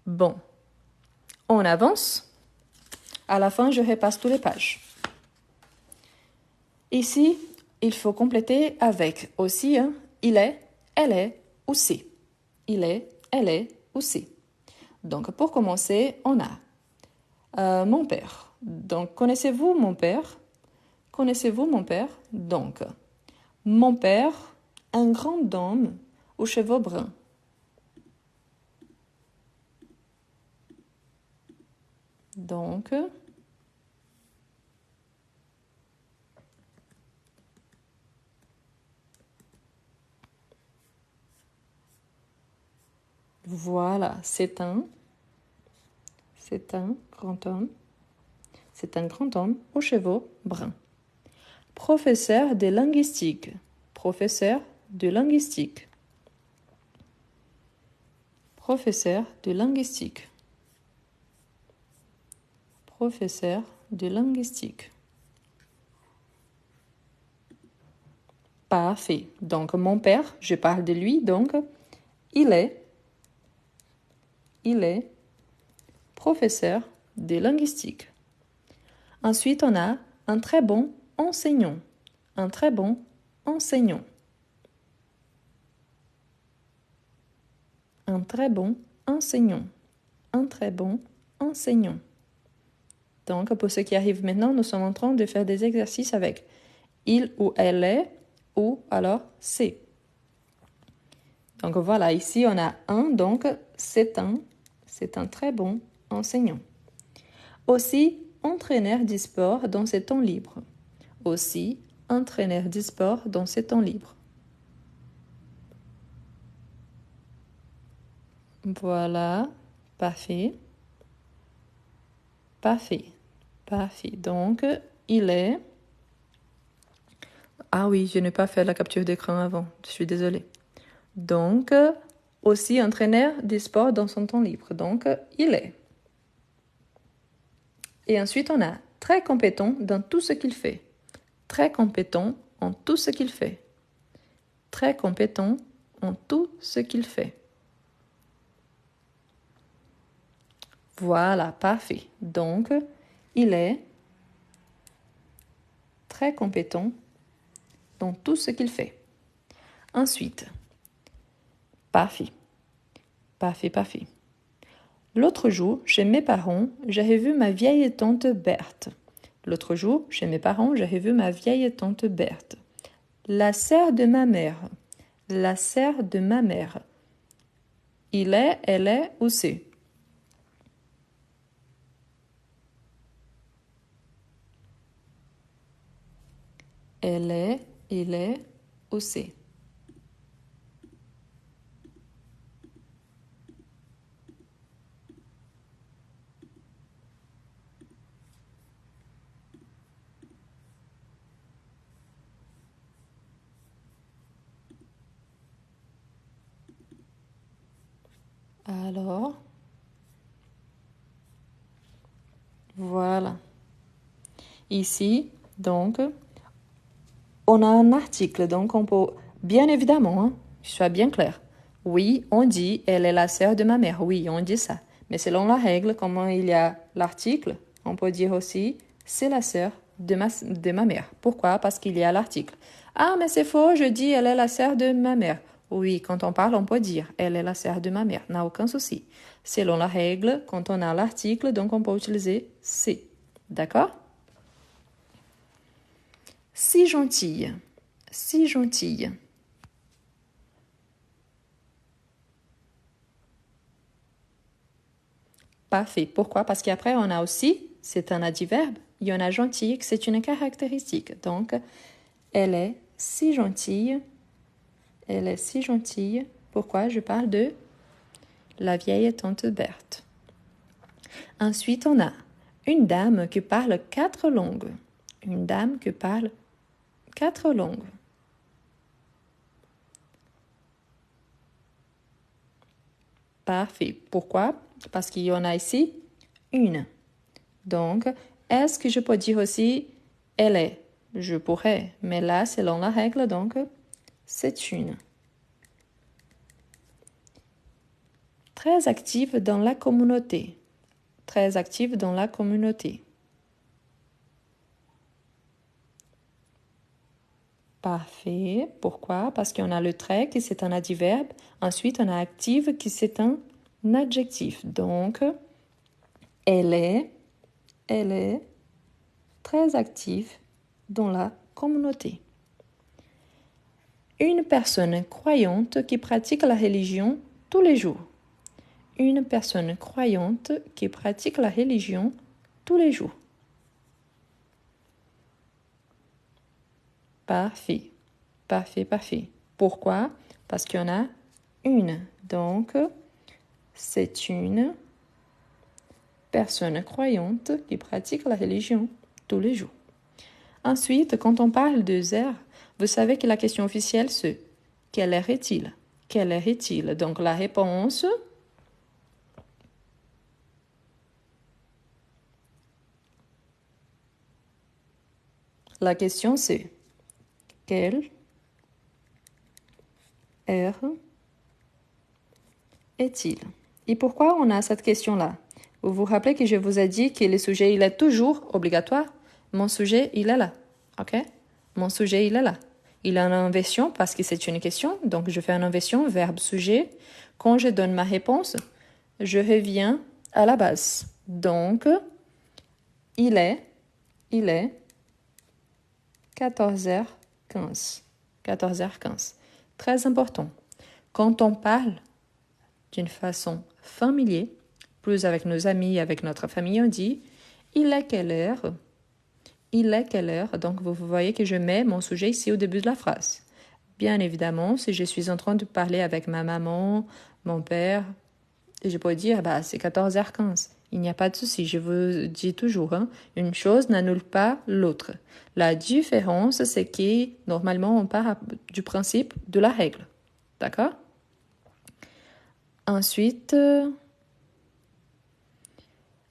Bon. On avance. À la fin, je repasse toutes les pages. Ici, il faut compléter avec aussi, il est, elle est ou c'est. Il est, elle est ou c'est. Donc, pour commencer, on a mon père. Donc, connaissez-vous mon père? Connaissez-vous mon père? Donc, mon père, un grand homme aux cheveux bruns. Donc, voilà, c'est un grand homme. C'est un grand homme aux cheveux bruns. Professeur de linguistique. Professeur de linguistique. Professeur de linguistique. Professeur de linguistique. Parfait. Donc, mon père, je parle de lui, donc, il est professeur de linguistique. Ensuite, on a un très bon enseignant. Un très bon enseignant. Un très bon enseignant. Un très bon enseignant. Donc, pour ceux qui arrivent maintenant, nous sommes en train de faire des exercices avec il ou elle est ou alors c'est. Donc, voilà, ici, on a un, donc c'est un très bon enseignant. Aussi, entraîneur du sport dans ses temps libres. Aussi, entraîneur du sport dans ses temps libres. Voilà, parfait. Parfait. Parfait. Donc, il est Ah oui, je n'ai pas fait la capture d'écran avant. Je suis désolée. Donc, aussi entraîneur des sports dans son temps libre. Donc, il est. Et ensuite, on a très compétent dans tout ce qu'il fait. Très compétent en tout ce qu'il fait. Très compétent en tout ce qu'il fait. Voilà, parfait. Donc, il est très compétent dans tout ce qu'il fait. Ensuite, parfait. Parfait, parfait. L'autre jour, chez mes parents, j'avais vu ma vieille tante Berthe. L'autre jour, chez mes parents, j'avais vu ma vieille tante Berthe. La sœur de ma mère. La sœur de ma mère. Il est, elle est ou c'est. Elle est, il est ou c'est. Alors, voilà. Ici, donc, on a un article, donc on peut, bien évidemment, hein, que ce soit bien clair. Oui, on dit, elle est la sœur de ma mère. Oui, on dit ça. Mais selon la règle, comment il y a l'article, on peut dire aussi, c'est la sœur de ma mère. Pourquoi? Parce qu'il y a l'article. Ah, mais c'est faux, je dis, elle est la sœur de ma mère. Oui, quand on parle, on peut dire, elle est la sœur de ma mère. N'a aucun souci. Selon la règle, quand on a l'article, donc on peut utiliser c'est. D'accord? Si gentille. Si gentille. Parfait. Pourquoi? Parce qu'après, on a aussi, c'est un adverbe, il y en a gentille, c'est une caractéristique. Donc, elle est si gentille. Elle est si gentille. Pourquoi? Je parle de la vieille tante Berthe. Ensuite, on a une dame qui parle 4 langues. Une dame qui parle 4 langues. Parfait. Pourquoi? Parce qu'il y en a ici une. Donc, est-ce que je peux dire aussi elle est? Je pourrais, mais là, selon la règle, donc, c'est une. Très active dans la communauté. Très active dans la communauté. Parfait. Pourquoi? Parce qu'on a le très qui c'est un adverbe. Ensuite, on a active qui c'est un adjectif. Donc, elle est très active dans la communauté. Une personne croyante qui pratique la religion tous les jours. Une personne croyante qui pratique la religion tous les jours. Parfait. Parfait, parfait. Pourquoi? Parce qu'il y en a une. Donc, c'est une personne croyante qui pratique la religion tous les jours. Ensuite, quand on parle de heures, vous savez que la question officielle, c'est quelle heure est-il? Quelle heure est-il? Donc, la réponse... La question, c'est quelle heure est-il? Et pourquoi on a cette question-là? Vous vous rappelez que je vous ai dit que le sujet, il est toujours obligatoire? Mon sujet, il est là. OK? Mon sujet, il est là. Il est en inversion parce que c'est une question. Donc, je fais une inversion, verbe, sujet. Quand je donne ma réponse, je reviens à la base. Donc, il est 14h15. 14h15. Très important. Quand on parle d'une façon familière, plus avec nos amis, avec notre famille, on dit « Il est quelle heure ?» Il est quelle heure? Donc, vous voyez que je mets mon sujet ici au début de la phrase. Bien évidemment, si je suis en train de parler avec ma maman, mon père, je peux dire, c'est 14h15. Il n'y a pas de souci, je vous dis toujours, hein, une chose n'annule pas l'autre. La différence, c'est que normalement, on part du principe de la règle. D'accord? Ensuite,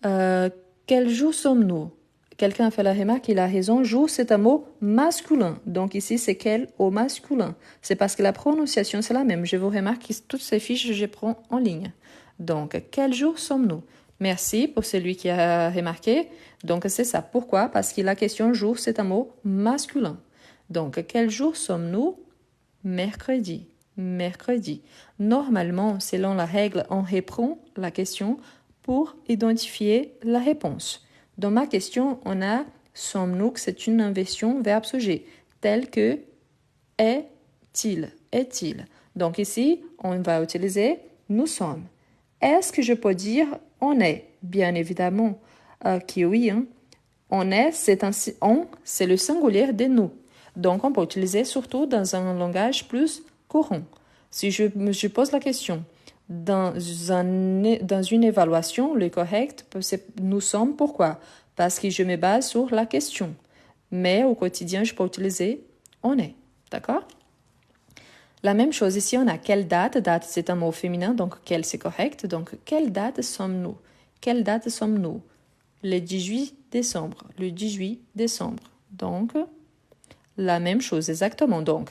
quel jour sommes-nous? Quelqu'un a fait la remarque, il a raison. Jour, c'est un mot masculin. Donc ici, c'est quel au masculin? C'est parce que la prononciation, c'est la même. Je vous remarque que toutes ces fiches, je prends en ligne. Donc, quel jour sommes-nous? Merci pour celui qui a remarqué. Donc, c'est ça. Pourquoi? Parce que la question jour, c'est un mot masculin. Donc, quel jour sommes-nous? Mercredi. Mercredi. Normalement, selon la règle, on reprend la question pour identifier la réponse. Dans ma question, on a sommes-nous, que c'est une inversion verbe-sujet, telle que est-il, est-il. Donc ici, on va utiliser nous sommes. Est-ce que je peux dire on est? Bien évidemment que oui. Hein. On est, c'est le singulier de nous. Donc on peut utiliser surtout dans un langage plus courant. Si je pose la question, dans une évaluation, le correct, c'est nous sommes. Pourquoi? Parce que je me base sur la question. Mais au quotidien, je peux utiliser on est. D'accord? La même chose ici, on a quelle date? Date, c'est un mot féminin, donc quelle, c'est correct. Donc, quelle date sommes-nous? Quelle date sommes-nous? Le 18 décembre. Le 18 décembre. Donc, la même chose, exactement. Donc,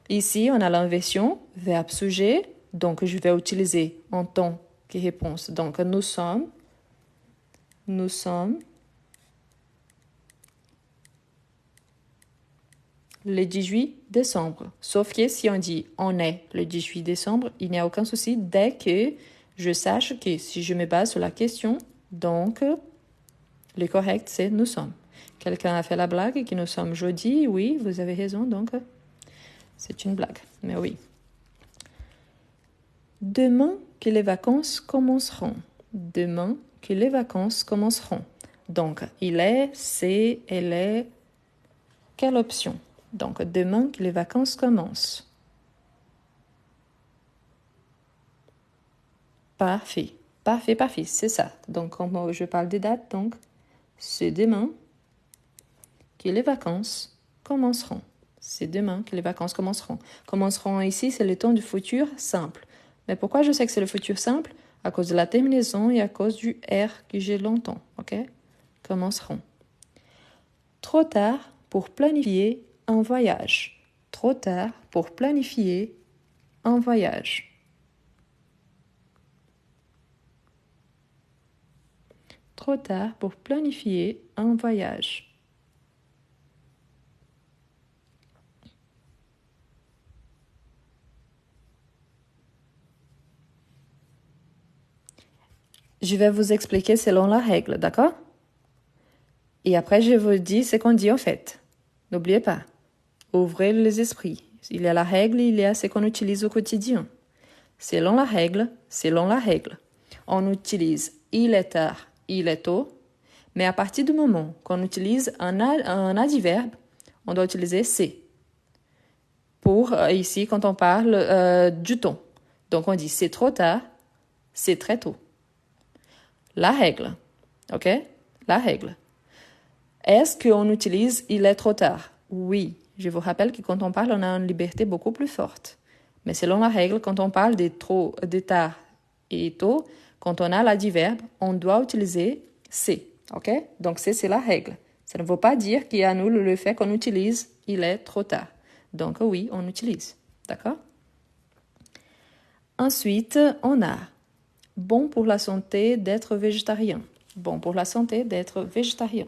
ici, on a l'inversion, verbe sujet. Donc, je vais utiliser en tant que réponse. Donc, nous sommes le 18 décembre. Sauf que si on dit on est le 18 décembre, il n'y a aucun souci dès que je sache que si je me base sur la question, donc, le correct, c'est nous sommes. Quelqu'un a fait la blague que nous sommes jeudi. Oui, vous avez raison, donc, c'est une blague. Mais oui. Demain que les vacances commenceront. Demain que les vacances commenceront. Donc, il est, c'est, elle est. Quelle option? Donc, demain que les vacances commencent. Parfait. Parfait, parfait. C'est ça. Donc, quand je parle des dates, donc, c'est demain que les vacances commenceront. C'est demain que les vacances commenceront. Commenceront ici, c'est le temps du futur simple. Mais pourquoi je sais que c'est le futur simple? À cause de la terminaison et à cause du R que j'ai longtemps. OK? Commenceront. Trop tard pour planifier un voyage. Trop tard pour planifier un voyage. Trop tard pour planifier un voyage. Je vais vous expliquer selon la règle, d'accord? Et après, je vous dis ce qu'on dit en fait. N'oubliez pas, ouvrez les esprits. Il y a la règle, il y a ce qu'on utilise au quotidien. Selon la règle, on utilise il est tard, il est tôt. Mais à partir du moment qu'on utilise un adverbe, on doit utiliser c'est. Pour ici, quand on parle du temps. Donc, on dit c'est trop tard, c'est très tôt. La règle, ok? La règle. Est-ce qu'on utilise il est trop tard? Oui. Je vous rappelle que quand on parle, on a une liberté beaucoup plus forte. Mais selon la règle, quand on parle de tard et tôt, quand on a l'adverbe, on doit utiliser c'est. Ok? Donc, c'est la règle. Ça ne veut pas dire qu'il annule le fait qu'on utilise il est trop tard. Donc, oui, on utilise. D'accord? Ensuite, on a bon pour la santé d'être végétarien. Bon pour la santé d'être végétarien.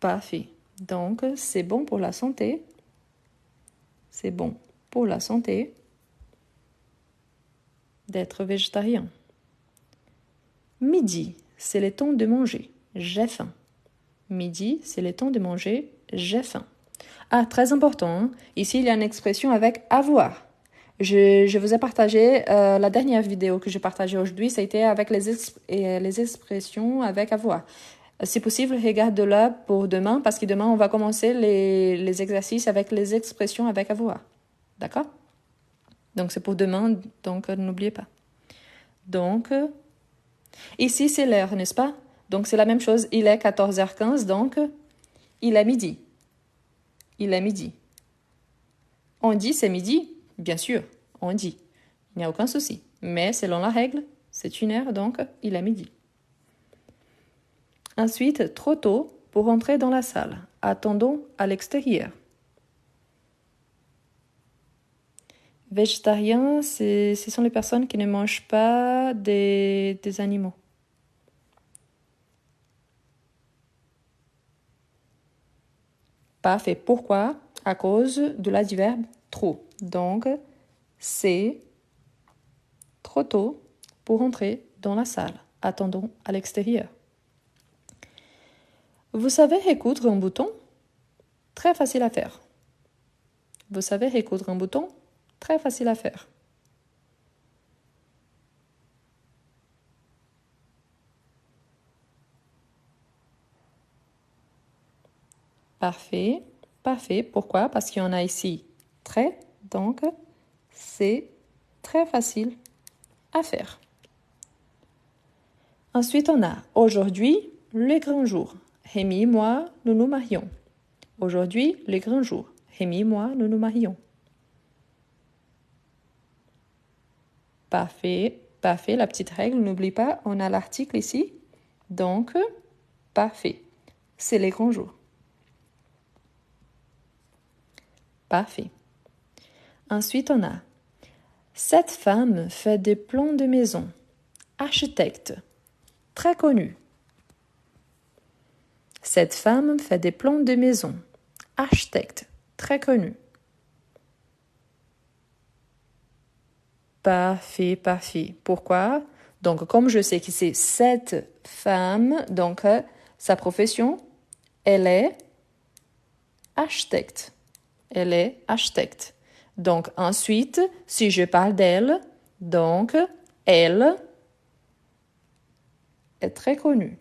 Parfait. Donc, c'est bon pour la santé. C'est bon pour la santé d'être végétarien. Midi, c'est le temps de manger. J'ai faim. Midi, c'est le temps de manger. J'ai faim. Ah, très important. Hein? Ici, il y a une expression avec avoir. Je vous ai partagé la dernière vidéo que j'ai partagée aujourd'hui, ça a été avec les expressions avec avoir. Si possible, regarde-la pour demain, parce que demain, on va commencer les exercices avec les expressions avec avoir. D'accord? Donc, c'est pour demain, donc n'oubliez pas. Donc, ici, c'est l'heure, n'est-ce pas? Donc, c'est la même chose. Il est 14h15, donc il est midi. Il est midi. On dit c'est midi? Bien sûr, on dit. Il n'y a aucun souci. Mais selon la règle, c'est une heure, donc il est midi. Ensuite, trop tôt pour entrer dans la salle. Attendons à l'extérieur. Végétariens, ce sont les personnes qui ne mangent pas des animaux. Parfait. Pourquoi? À cause de l'adverbe trop. Donc, c'est trop tôt pour entrer dans la salle. Attendons à l'extérieur. Vous savez recoudre un bouton? Très facile à faire. Vous savez recoudre un bouton? Très facile à faire. Parfait. Parfait. Pourquoi? Parce qu'il y en a ici très, donc c'est très facile à faire. Ensuite, on a aujourd'hui le grand jour. Rémi et moi, nous nous marions. Aujourd'hui, le grand jour. Rémi et moi, nous nous marions. Parfait. Parfait. La petite règle, n'oublie pas, on a l'article ici. Donc, parfait. C'est les grands jours. Parfait. Ensuite, on a cette femme fait des plans de maison. Architecte. Très connu. Cette femme fait des plans de maison. Architecte. Très connu. Parfait, parfait. Pourquoi? Donc, comme je sais que c'est cette femme, donc sa profession, elle est architecte. Elle est architecte. Donc, ensuite, si je parle d'elle, donc, elle est très connue.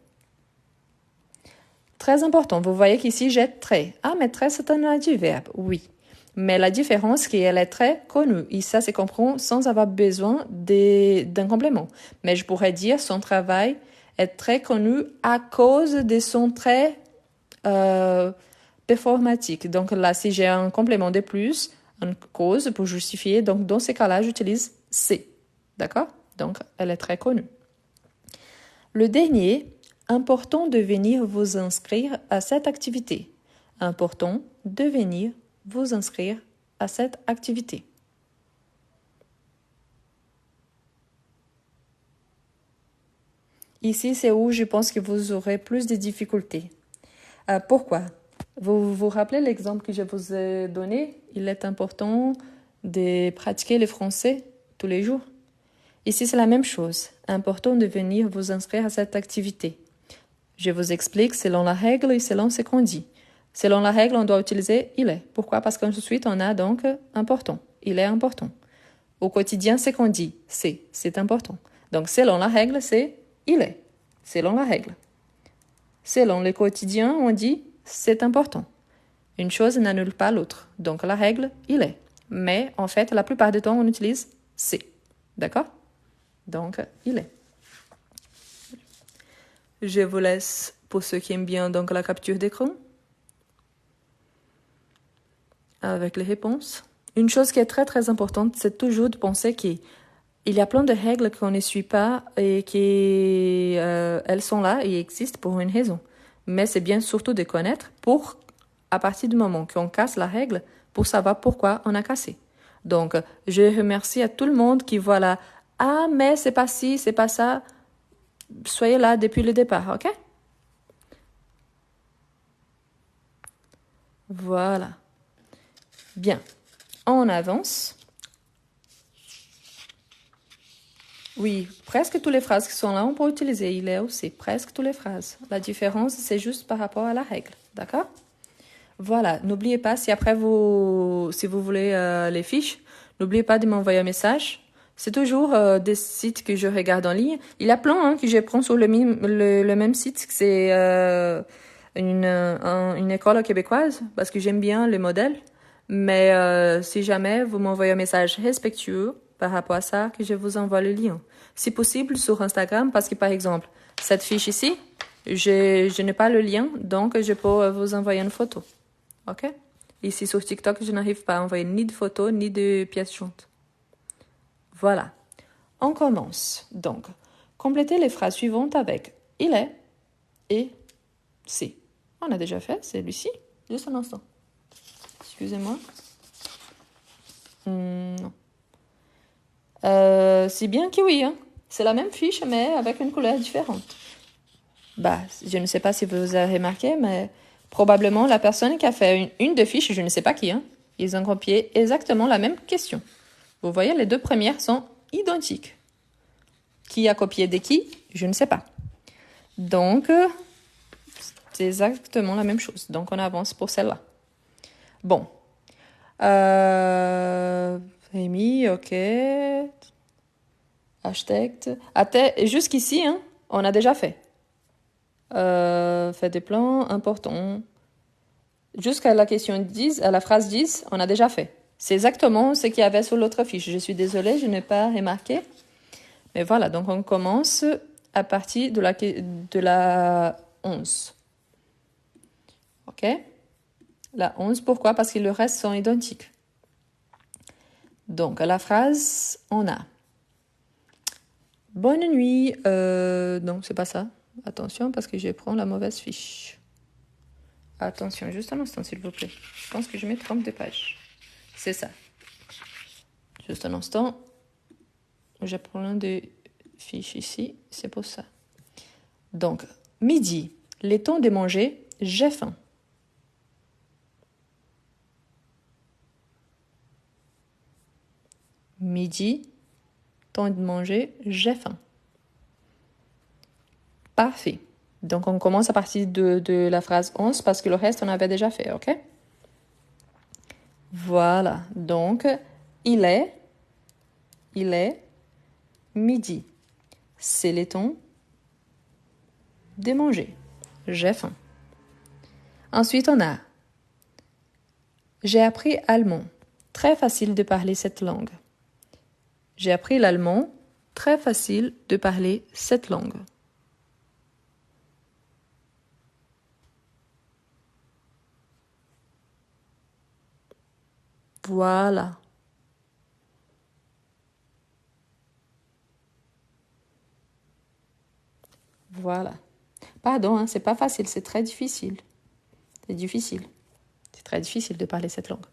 Très important. Vous voyez qu'ici, j'ai très. Ah, mais très, c'est un adverbe. Oui. Mais la différence, c'est qu'elle est très connue. Et ça se comprend sans avoir besoin d'un complément. Mais je pourrais dire son travail est très connu à cause de son trait performatique. Donc là, si j'ai un complément de plus, une cause pour justifier, donc dans ces cas-là, j'utilise c'est. D'accord? Donc, elle est très connue. Le dernier, important de venir vous inscrire à cette activité. Important de venir vous inscrire à cette activité. Ici, c'est où je pense que vous aurez plus de difficultés. Pourquoi? Vous vous rappelez l'exemple que je vous ai donné? Il est important de pratiquer le français tous les jours. Ici, c'est la même chose. Important de venir vous inscrire à cette activité. Je vous explique selon la règle et selon ce qu'on dit. Selon la règle, on doit utiliser il est. Pourquoi? Parce qu'ensuite, on a donc important. Il est important. Au quotidien, c'est qu'on dit c'est important. Donc, selon la règle, c'est il est. Selon la règle. Selon le quotidien, on dit c'est important. Une chose n'annule pas l'autre. Donc, la règle, il est. Mais, en fait, la plupart du temps, on utilise c'est. D'accord? Donc, il est. Je vous laisse pour ceux qui aiment bien donc la capture d'écran avec les réponses. Une chose qui est très très importante, c'est toujours de penser qu'il y a plein de règles qu'on ne suit pas et qu'elles sont là et existent pour une raison. Mais c'est bien surtout de connaître pour, à partir du moment qu'on casse la règle, pour savoir pourquoi on a cassé. Donc, je remercie à tout le monde qui voit là, ah mais c'est pas ci, c'est pas ça. Soyez là depuis le départ, ok? Voilà. Bien. On avance. Oui, presque toutes les phrases qui sont là, on peut utiliser. Il est aussi presque toutes les phrases. La différence, c'est juste par rapport à la règle. D'accord? Voilà. N'oubliez pas, si après si vous voulez les fiches, n'oubliez pas de m'envoyer un message C'est toujours des sites que je regarde en ligne. Il y a plein que je prends sur le même site. C'est une école québécoise parce que j'aime bien les modèles. Mais si jamais vous m'envoyez un message respectueux par rapport à ça, que je vous envoie le lien. Si possible sur Instagram parce que par exemple, cette fiche ici, je n'ai pas le lien, donc je peux vous envoyer une photo. OK? Ici sur TikTok, je n'arrive pas à envoyer ni de photos ni de pièces jointes. Voilà. On commence. Donc, complétez les phrases suivantes avec il est et c'est. On a déjà fait celui-ci. Juste un instant. Excusez-moi. Non. C'est bien que oui. C'est la même fiche, mais avec une couleur différente. Je ne sais pas si vous avez remarqué, mais probablement la personne qui a fait une des fiches, je ne sais pas qui, ils ont copié exactement la même question. Vous voyez, les deux premières sont identiques. Qui a copié de qui? Je ne sais pas. Donc, c'est exactement la même chose. Donc, on avance pour celle-là. Bon. Rémi, ok. Hashtag. Jusqu'ici, on a déjà fait. Fait des plans importants. Jusqu'à la question 10, à la phrase 10, on a déjà fait. C'est exactement ce qu'il y avait sur l'autre fiche. Je suis désolée, je n'ai pas remarqué. Mais voilà, donc on commence à partir de la 11. OK? La 11, pourquoi? Parce que le reste sont identiques. Donc, à la phrase, on a bonne nuit. Non, c'est pas ça. Attention, parce que je prends la mauvaise fiche. Attention, juste un instant, s'il vous plaît. Je pense que je me trompe de page. C'est ça. Juste un instant. Je prends l'un des fiches ici. C'est pour ça. Donc, midi. Les temps de manger. J'ai faim. Midi. Temps de manger. J'ai faim. Parfait. Donc, on commence à partir de la phrase 11 parce que le reste, on avait déjà fait, OK? Voilà. Donc, il est midi. C'est le temps de manger. J'ai faim. Ensuite, on a j'ai appris allemand. Très facile de parler cette langue. J'ai appris l'allemand. Très facile de parler cette langue. Voilà. Voilà. Pardon, c'est pas facile, c'est très difficile. C'est difficile. C'est très difficile de parler cette langue.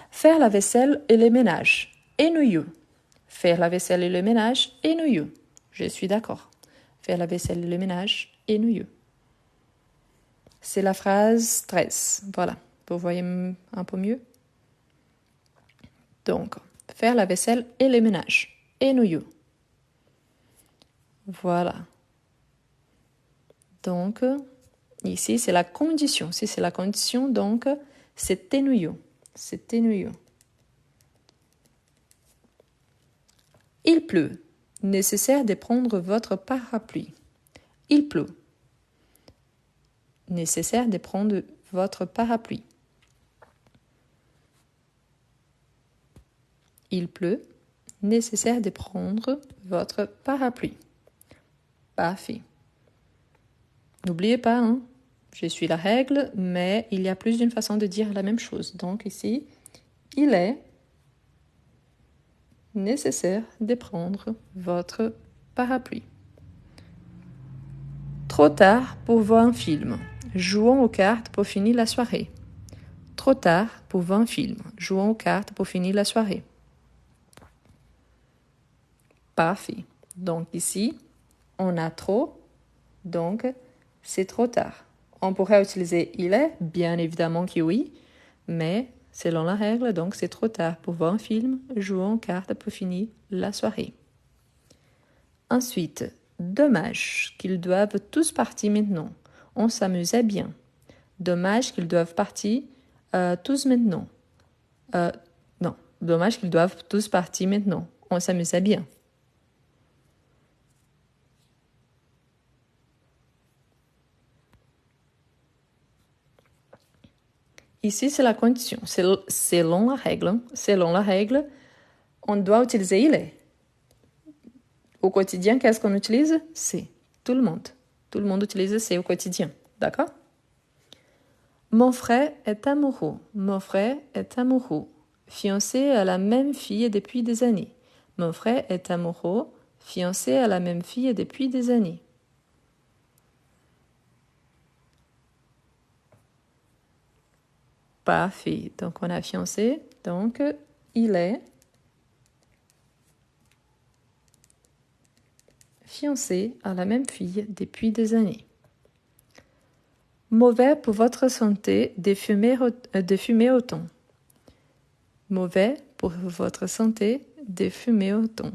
Faire la vaisselle et le ménage. Ennuyeux. Faire la vaisselle et le ménage. Ennuyeux. Je suis d'accord. Faire la vaisselle et le ménage. Ennuyeux. C'est la phrase 13. Voilà. Vous voyez un peu mieux? Donc, faire la vaisselle et le ménage. Ennuyeux. Voilà. Donc, ici, c'est la condition. Si c'est la condition, donc, c'est ennuyeux. C'est ennuyeux. Il pleut. Nécessaire de prendre votre parapluie. Il pleut. Nécessaire de prendre votre parapluie. Il pleut. Nécessaire de prendre votre parapluie. Parfait. N'oubliez pas, je suis la règle, mais il y a plus d'une façon de dire la même chose. Donc ici, il est nécessaire de prendre votre parapluie. Trop tard pour voir un film. Jouons aux cartes pour finir la soirée. Trop tard pour voir un film. Jouons aux cartes pour finir la soirée. Parfait. Donc ici, on a trop, donc c'est trop tard. On pourrait utiliser il est, bien évidemment que oui, mais selon la règle, donc c'est trop tard pour voir un film, jouons aux cartes pour finir la soirée. Ensuite, dommage qu'ils doivent tous partir maintenant. On s'amusait bien. Dommage qu'ils doivent partir tous maintenant. Non, dommage qu'ils doivent tous partir maintenant. On s'amusait bien. Ici, c'est la condition. Selon la règle, on doit utiliser il est. Au quotidien, qu'est-ce qu'on utilise? C'est. Tout le monde. Tout le monde utilise c'est au quotidien. D'accord? Mon frère est amoureux. Mon frère est amoureux. Fiancé à la même fille depuis des années. Mon frère est amoureux. Fiancé à la même fille depuis des années. Parfait. Donc, on a fiancé. Donc, il est fiancé à la même fille depuis des années. Mauvais pour votre santé de fumer autant. Mauvais pour votre santé de fumer autant.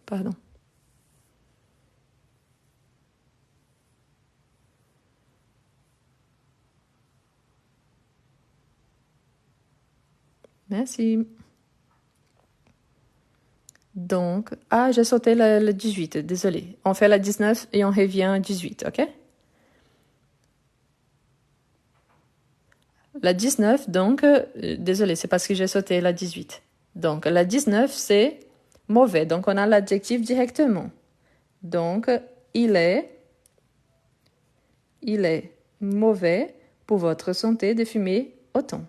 Pardon. Merci. Donc, j'ai sauté le 18, désolé. On fait la 19 et on revient à 18, ok? La 19, donc, désolé, c'est parce que j'ai sauté la 18. Donc, la 19, c'est mauvais. Donc, on a l'adjectif directement. Donc, il est mauvais pour votre santé de fumer autant.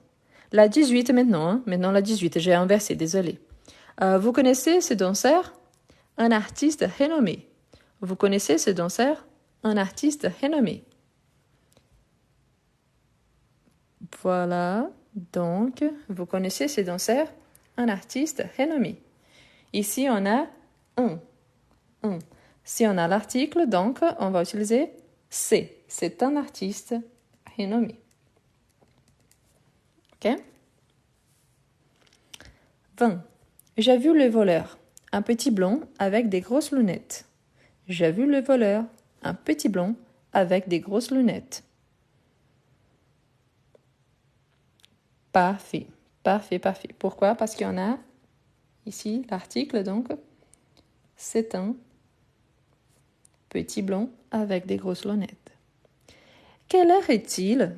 La 18 maintenant, hein? Maintenant la 18, j'ai inversé, désolé. Vous connaissez ce danseur? Un artiste renommé. Vous connaissez ce danseur? Un artiste renommé. Voilà, donc, vous connaissez ce danseur? Un artiste renommé. Ici, on a un. Si on a l'article, donc, on va utiliser c'est. C'est un artiste renommé. Ok? 20. J'ai vu le voleur. Un petit blond avec des grosses lunettes. J'ai vu le voleur. Un petit blond avec des grosses lunettes. Parfait. Pourquoi? Parce qu'il y en a ici l'article, donc, c'est un petit blond avec des grosses lunettes. Quelle heure est-il?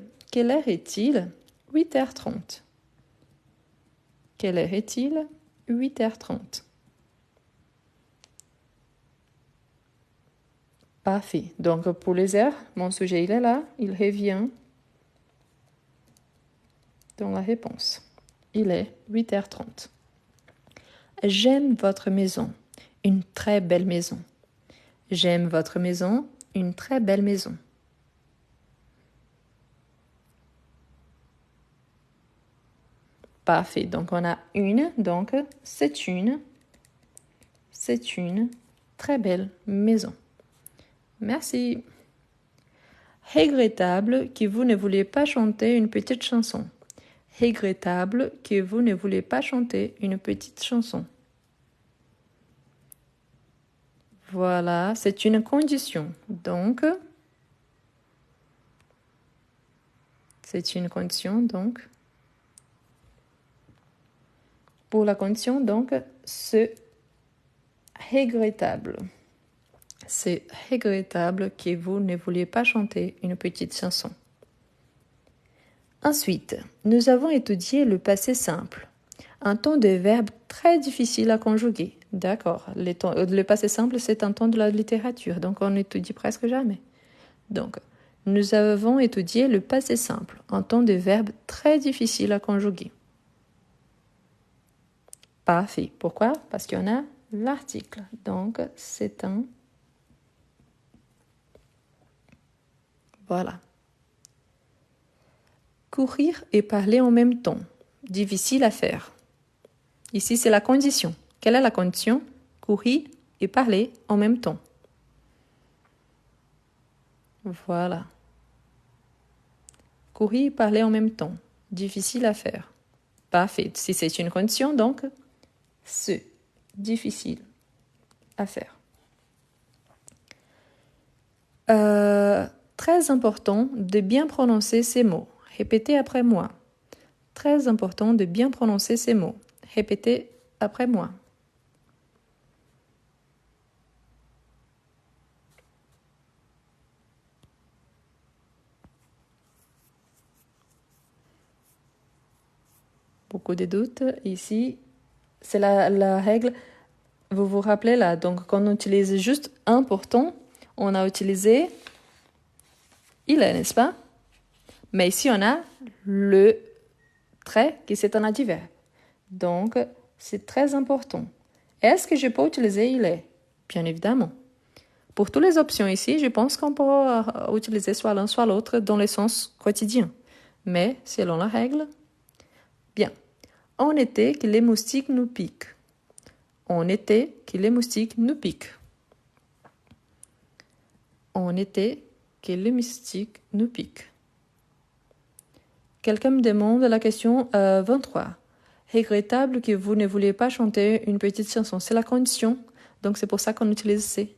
8h30. Quelle heure est-il? 8h30. Parfait. Donc, pour les heures, mon sujet, il est là. Il revient dans la réponse. Il est 8h30. J'aime votre maison. Une très belle maison. J'aime votre maison. Une très belle maison. Parfait. Donc, on a une. Donc, c'est une très belle maison. Merci. Regrettable que vous ne vouliez pas chanter une petite chanson. Regrettable que vous ne vouliez pas chanter une petite chanson. Voilà, c'est une condition. Donc, c'est une condition, donc. Pour la condition, donc, c'est regrettable. C'est regrettable que vous ne vouliez pas chanter une petite chanson. Ensuite, nous avons étudié le passé simple, un ton de verbe très difficile à conjuguer. D'accord, le passé simple, c'est un ton de la littérature, donc on n'étudie presque jamais. Donc, nous avons étudié le passé simple, un ton de verbe très difficile à conjuguer. Parfait. Pourquoi? Parce qu'il y en a l'article. Donc, c'est un... Voilà. Courir et parler en même temps. Difficile à faire. Ici, c'est la condition. Quelle est la condition? Courir et parler en même temps. Voilà. Courir et parler en même temps. Difficile à faire. Parfait. Si c'est une condition, donc, c'est difficile à faire. Très important de bien prononcer ces mots. Répétez après moi. Très important de bien prononcer ces mots. Répétez après moi. beaucoup de doutes. Ici, c'est la règle, vous vous rappelez là, donc quand on utilise juste un pourtant, on a utilisé il est, n'est-ce pas? Mais ici, on a le trait qui c'est un adverbe. Donc, c'est très important. Est-ce que je peux utiliser il est? Bien évidemment. Pour toutes les options ici, je pense qu'on peut utiliser soit l'un soit l'autre dans le sens quotidien. Mais, selon la règle, bien. En été, que les moustiques nous piquent. En été, que les moustiques nous piquent. En été, que les moustiques nous piquent. Quelqu'un me demande la question 23. Regrettable que vous ne vouliez pas chanter une petite chanson. C'est la condition, donc c'est pour ça qu'on utilise C.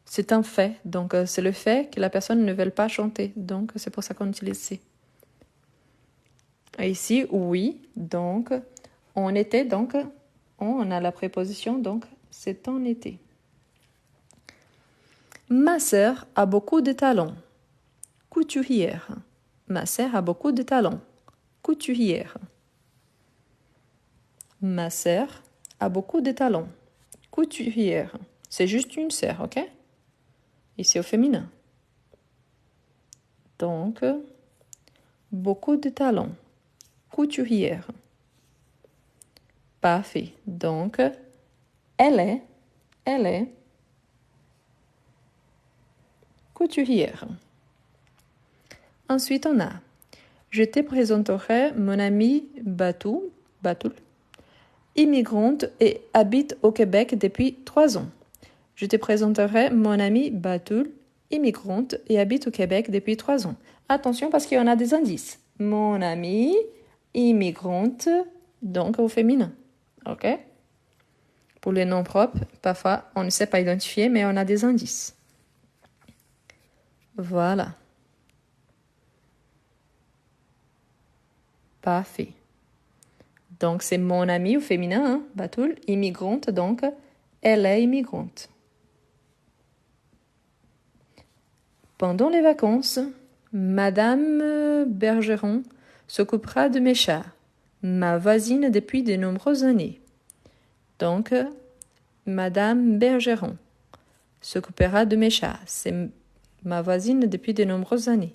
C'est un fait, donc c'est le fait que la personne ne veut pas chanter, donc c'est pour ça qu'on utilise C. Et ici, oui, donc en été, donc on a la préposition, donc c'est en été. Ma sœur a beaucoup de talent. Couturière. Ma sœur a beaucoup de talent. Couturière. Ma sœur a beaucoup de talent. Couturière. C'est juste une sœur, ok? Ici au féminin. Donc, beaucoup de talent. Couturière. Parfait. Donc, elle est couturière. Ensuite, on a je te présenterai mon amie Batul, immigrante et habite au Québec depuis 3 ans. Je te présenterai mon amie Batul, immigrante et habite au Québec depuis 3 ans. Attention parce qu'il y en a des indices. Mon amie immigrante, donc au féminin. OK? Pour les noms propres, parfois on ne sait pas identifier, mais on a des indices. Voilà. Parfait. Donc, c'est mon amie au féminin, hein, Batul, immigrante, donc elle est immigrante. Pendant les vacances, Madame Bergeron s'occupera de mes chats, ma voisine depuis de nombreuses années. Donc, Madame Bergeron s'occupera de mes chats, c'est ma voisine depuis de nombreuses années.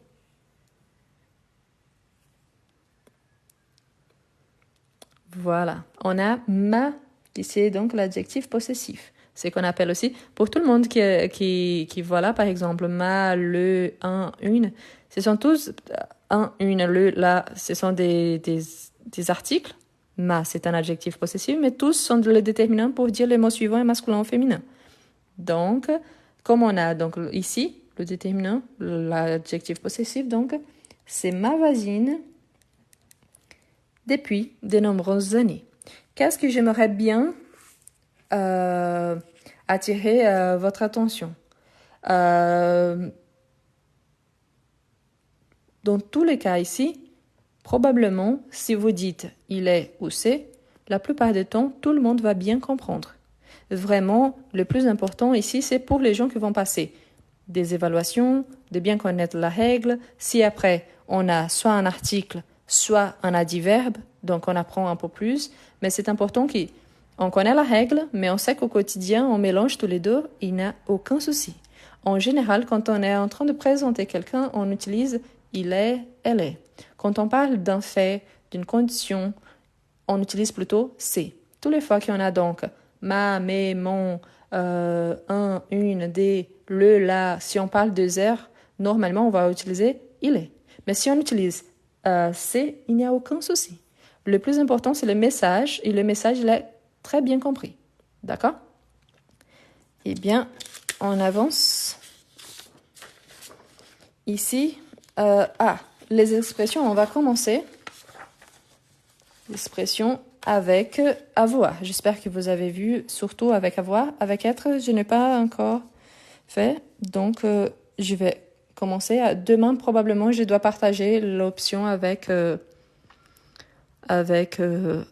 Voilà, on a ma, qui c'est donc l'adjectif possessif. C'est qu'on appelle aussi, pour tout le monde qui voilà, par exemple, ma, le, un, une, ce sont tous un, une, le, la, ce sont des articles. Ma, c'est un adjectif possessif, mais tous sont les déterminants pour dire les mots suivants et masculin ou féminin. Donc, comme on a donc ici le déterminant, l'adjectif possessif, donc, c'est ma voisine depuis de nombreuses années. Qu'est-ce que j'aimerais bien attirer votre attention? Dans tous les cas ici, probablement, si vous dites il est ou c'est, la plupart du temps, tout le monde va bien comprendre. Vraiment, le plus important ici, c'est pour les gens qui vont passer des évaluations, de bien connaître la règle. Si après, on a soit un article, soit un adverbe, donc on apprend un peu plus, mais c'est important qu'on connaît la règle, mais on sait qu'au quotidien, on mélange tous les deux, il n'y a aucun souci. En général, quand on est en train de présenter quelqu'un, on utilise il est, elle est. Quand on parle d'un fait, d'une condition, on utilise plutôt c'est. Toutes les fois qu'on a donc ma, mes, mon, un, une, des, le, la, si on parle de heures, normalement on va utiliser il est. Mais si on utilise c'est, il n'y a aucun souci. Le plus important, c'est le message, et le message, il est très bien compris. D'accord? Eh bien, on avance. Ici, les expressions, on va commencer. L'expression avec avoir. J'espère que vous avez vu, surtout avec avoir. Avec être, je n'ai pas encore fait. Donc, je vais commencer. Demain, probablement, je dois partager l'option avec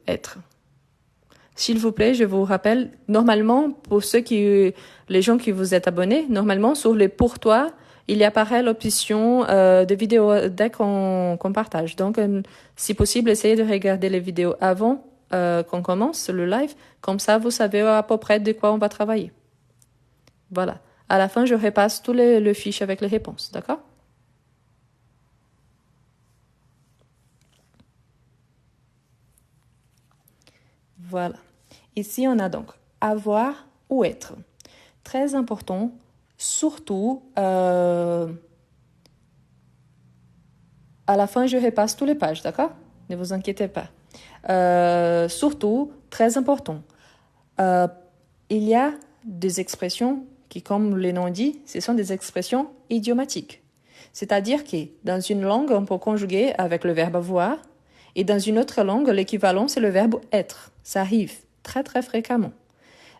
être. S'il vous plaît, je vous rappelle, normalement, pour les gens qui vous êtes abonnés, normalement, sur les pour toi, il y apparaît l'option de vidéo dès qu'on partage. Donc, si possible, essayez de regarder les vidéos avant qu'on commence le live. Comme ça, vous savez à peu près de quoi on va travailler. Voilà. À la fin, je repasse tout le fiche avec les réponses. D'accord? Voilà. Ici, on a donc avoir ou être. Très important, surtout, à la fin, je repasse toutes les pages, d'accord? Ne vous inquiétez pas. Surtout, très important, il y a des expressions qui, comme le nom dit, ce sont des expressions idiomatiques. C'est-à-dire que dans une langue, on peut conjuguer avec le verbe avoir, et dans une autre langue, l'équivalent, c'est le verbe être. Ça arrive très, très fréquemment.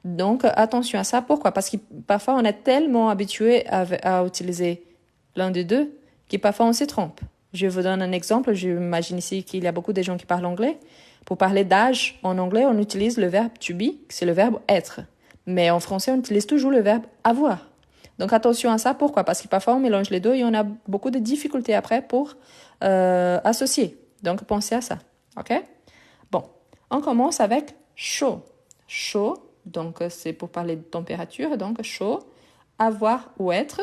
Donc, attention à ça. Pourquoi? Parce que parfois, on est tellement habitué à utiliser l'un des deux que parfois, on se trompe. Je vous donne un exemple. J'imagine ici qu'il y a beaucoup de gens qui parlent anglais. Pour parler d'âge, en anglais, on utilise le verbe to be, c'est le verbe être. Mais en français, on utilise toujours le verbe avoir. Donc, attention à ça. Pourquoi? Parce que parfois, on mélange les deux et on a beaucoup de difficultés après pour associer. Donc, pensez à ça. OK? Bon, on commence avec chaud. Chaud, donc c'est pour parler de température. Donc, chaud, avoir ou être.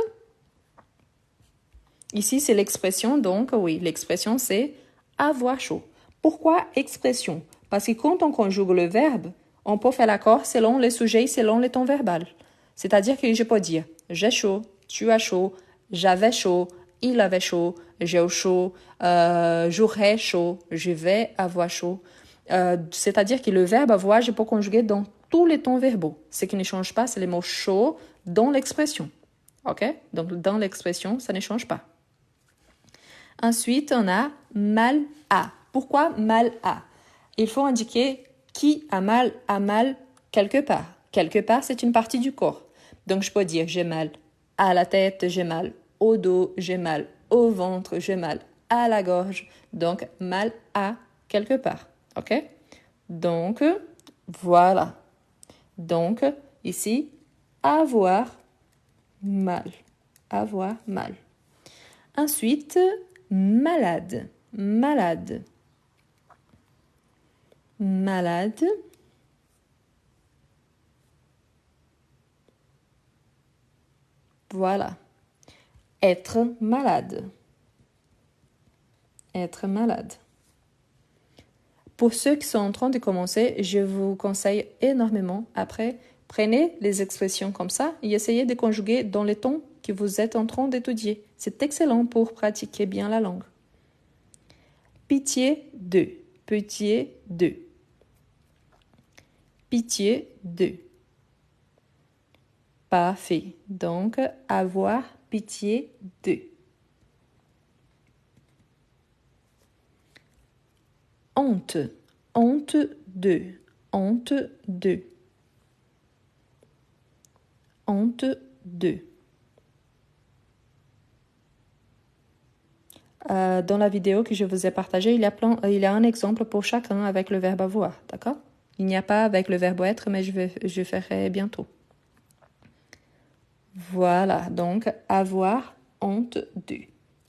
Ici, c'est l'expression. Donc, oui, l'expression, c'est avoir chaud. Pourquoi expression? Parce que quand on conjugue le verbe, on peut faire l'accord selon les sujets, selon les temps verbal. C'est-à-dire que je peux dire j'ai chaud, tu as chaud, j'avais chaud, il avait chaud, j'ai chaud, j'aurai chaud, je vais avoir chaud. C'est-à-dire que le verbe avoir, je peux conjuguer dans tous les temps verbaux. Ce qui ne change pas, c'est les mots chaud dans l'expression. OK? Donc, dans l'expression, ça ne change pas. Ensuite, on a mal à. Pourquoi mal à? Il faut indiquer qui a mal quelque part. Quelque part, c'est une partie du corps. Donc, je peux dire j'ai mal à la tête, j'ai mal au dos, j'ai mal au ventre, j'ai mal à la gorge. Donc, mal à quelque part. OK? Donc, voilà. Donc, ici, avoir mal. Avoir mal. Ensuite, malade. Malade. Malade. Voilà. Être malade. Être malade. Pour ceux qui sont en train de commencer, je vous conseille énormément, après, prenez les expressions comme ça et essayez de conjuguer dans les tons que vous êtes en train d'étudier. C'est excellent pour pratiquer bien la langue. Pitié de. Pitié de. Pitié de. Parfait. Donc, avoir pitié de. Honte. Honte de. Honte de. Honte de. Dans la vidéo que je vous ai partagée, il y a un exemple pour chacun avec le verbe avoir, d'accord? Il n'y a pas avec le verbe être, mais je ferai bientôt. Voilà, donc avoir honte de.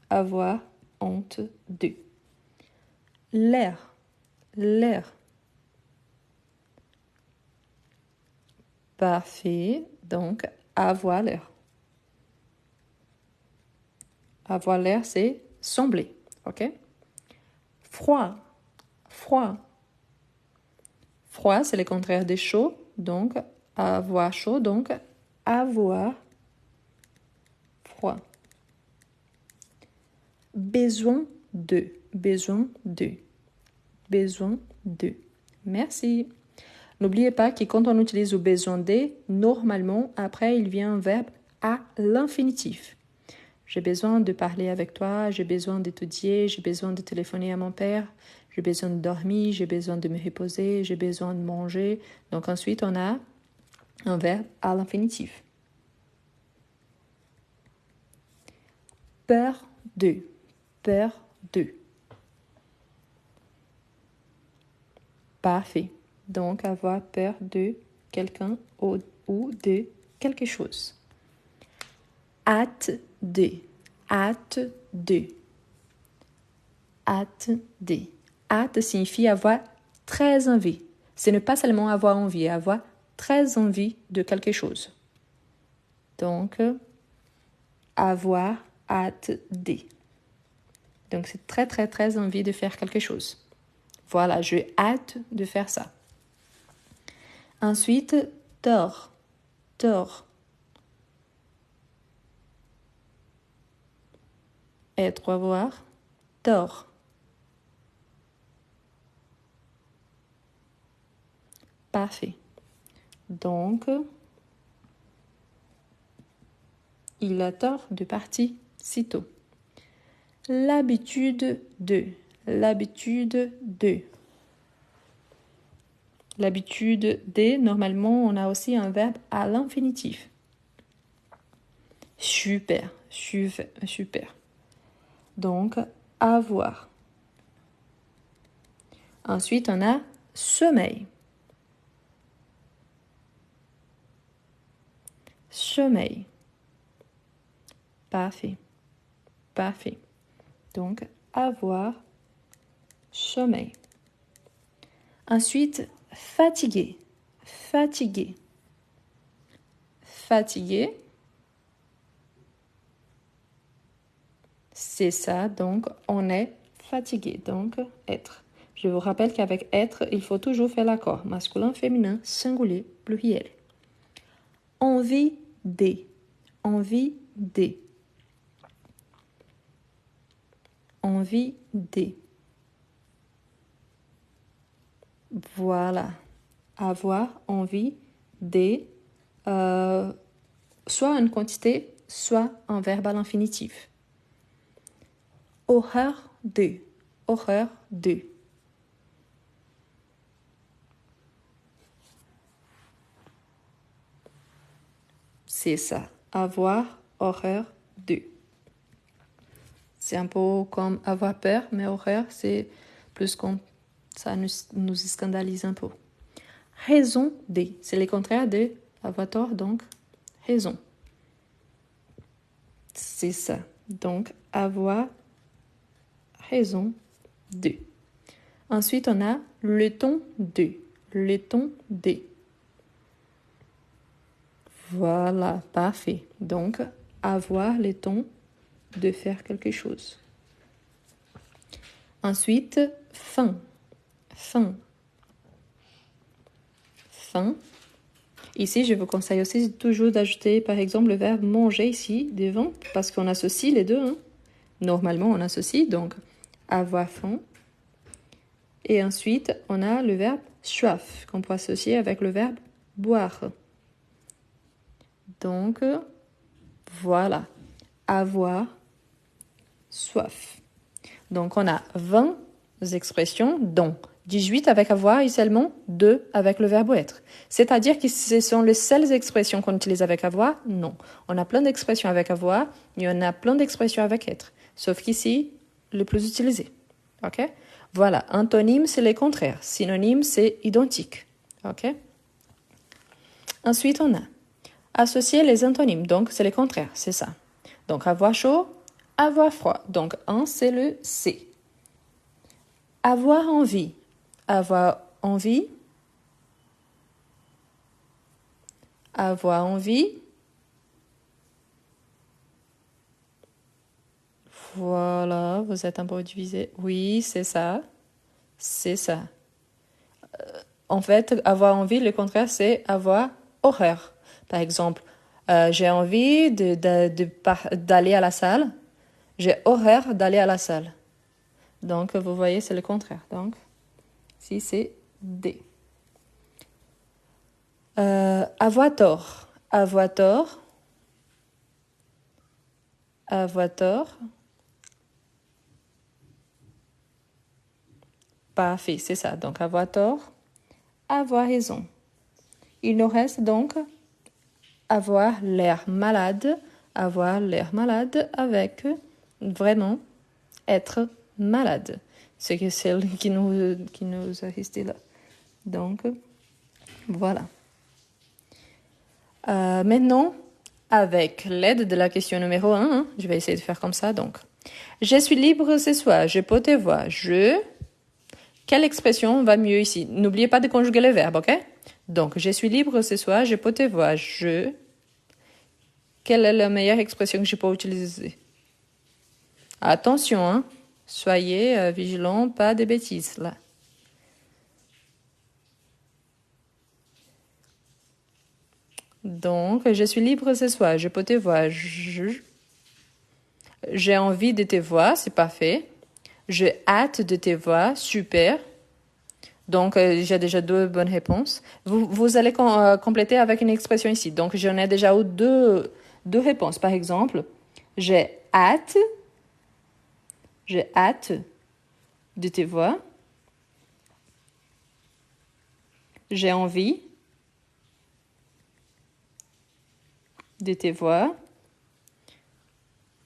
Avoir honte de. L'air. L'air. Parfait, donc avoir l'air. Avoir l'air, c'est sembler, ok? Froid. Froid. Froid, c'est le contraire de chaud, donc avoir chaud, donc avoir froid. Besoin de. Besoin de. Besoin de. Merci. N'oubliez pas que quand on utilise le besoin de, normalement, après, il vient un verbe à l'infinitif. J'ai besoin de parler avec toi, j'ai besoin d'étudier, j'ai besoin de téléphoner à mon père, j'ai besoin de dormir, j'ai besoin de me reposer, j'ai besoin de manger. Donc ensuite, on a un verbe à l'infinitif. Peur de. Peur de. Parfait. Donc, avoir peur de quelqu'un ou de quelque chose. Hâte de. Hâte de. Hâte de. Hâte signifie avoir très envie. Ce n'est pas seulement avoir envie, avoir très envie de quelque chose. Donc, avoir hâte de. Donc, c'est très, très, très envie de faire quelque chose. Voilà, j'ai hâte de faire ça. Ensuite, tort. Tort. Être ou avoir. Tort. Parfait. Donc, il a tort de partir si tôt. L'habitude de. L'habitude de. L'habitude de, normalement, on a aussi un verbe à l'infinitif. Super, super, super. Donc, avoir. Ensuite, on a sommeil. Sommeil. Parfait. Parfait. Donc, avoir, sommeil. Ensuite, fatigué. Fatigué. Fatigué. C'est ça, donc on est fatigué, donc être. Je vous rappelle qu'avec être, il faut toujours faire l'accord masculin, féminin, singulier, pluriel. Envie de. Envie de. Envie de. Voilà. Avoir envie de soit une quantité, soit un verbe à l'infinitif. Horreur de. Horreur de. C'est ça. Avoir horreur de. C'est un peu comme avoir peur, mais horreur, c'est plus comme ça nous scandalise un peu. Raison de. C'est le contraire de avoir tort, donc raison. C'est ça. Donc, avoir raison de. Ensuite, on a le ton de. Le ton de. Voilà, parfait. Donc, avoir le ton de faire quelque chose. Ensuite, faim. Faim. Faim. Ici, je vous conseille aussi toujours d'ajouter, par exemple, le verbe manger ici, devant, parce qu'on associe les deux. Hein. Normalement, on associe, donc, avoir faim. Et ensuite, on a le verbe soif, qu'on peut associer avec le verbe boire. Donc, voilà, avoir soif. Donc, on a 20 expressions, dont 18 avec avoir et seulement 2 avec le verbe être. C'est-à-dire que ce sont les seules expressions qu'on utilise avec avoir? Non. On a plein d'expressions avec avoir et on a plein d'expressions avec être. Sauf qu'ici, le plus utilisé. OK? Voilà. Antonyme, c'est le contraire. Synonyme, c'est identique. OK? Ensuite, on a associer les antonymes. Donc, c'est le contraire. C'est ça. Donc, avoir chaud, avoir froid. Donc, un, c'est le C. Avoir envie. Avoir envie. Avoir envie. Voilà, vous êtes un peu divisé. Oui, c'est ça. C'est ça. En fait, avoir envie, le contraire, c'est avoir horreur. Par exemple, j'ai envie d'aller à la salle. J'ai horreur d'aller à la salle. Donc, vous voyez, c'est le contraire. Donc, si c'est D. Avoir tort. Avoir tort. Avoir tort. Parfait, c'est ça. Donc, avoir tort. Avoir raison. Il nous reste donc avoir l'air malade. Avoir l'air malade avec vraiment être malade. C'est celle qui nous a resté là. Donc, voilà. Maintenant, avec l'aide de la question numéro 1. Hein. Je vais essayer de faire comme ça, donc. Je suis libre ce soir, je peux te voir, je... Quelle expression va mieux ici? N'oubliez pas de conjuguer le verbe, ok? Donc, je suis libre ce soir, je peux te voir, je... Quelle est la meilleure expression que je peux utiliser? Attention, hein? Soyez vigilants, pas de bêtises, là. Donc, je suis libre ce soir, je peux te voir, j'ai envie de te voir, c'est parfait. J'ai hâte de te voir, super. Donc, j'ai déjà deux bonnes réponses. Vous allez compléter avec une expression ici. Donc, j'en ai déjà eu deux réponses. Par exemple, j'ai hâte de te voir. J'ai envie de te voir.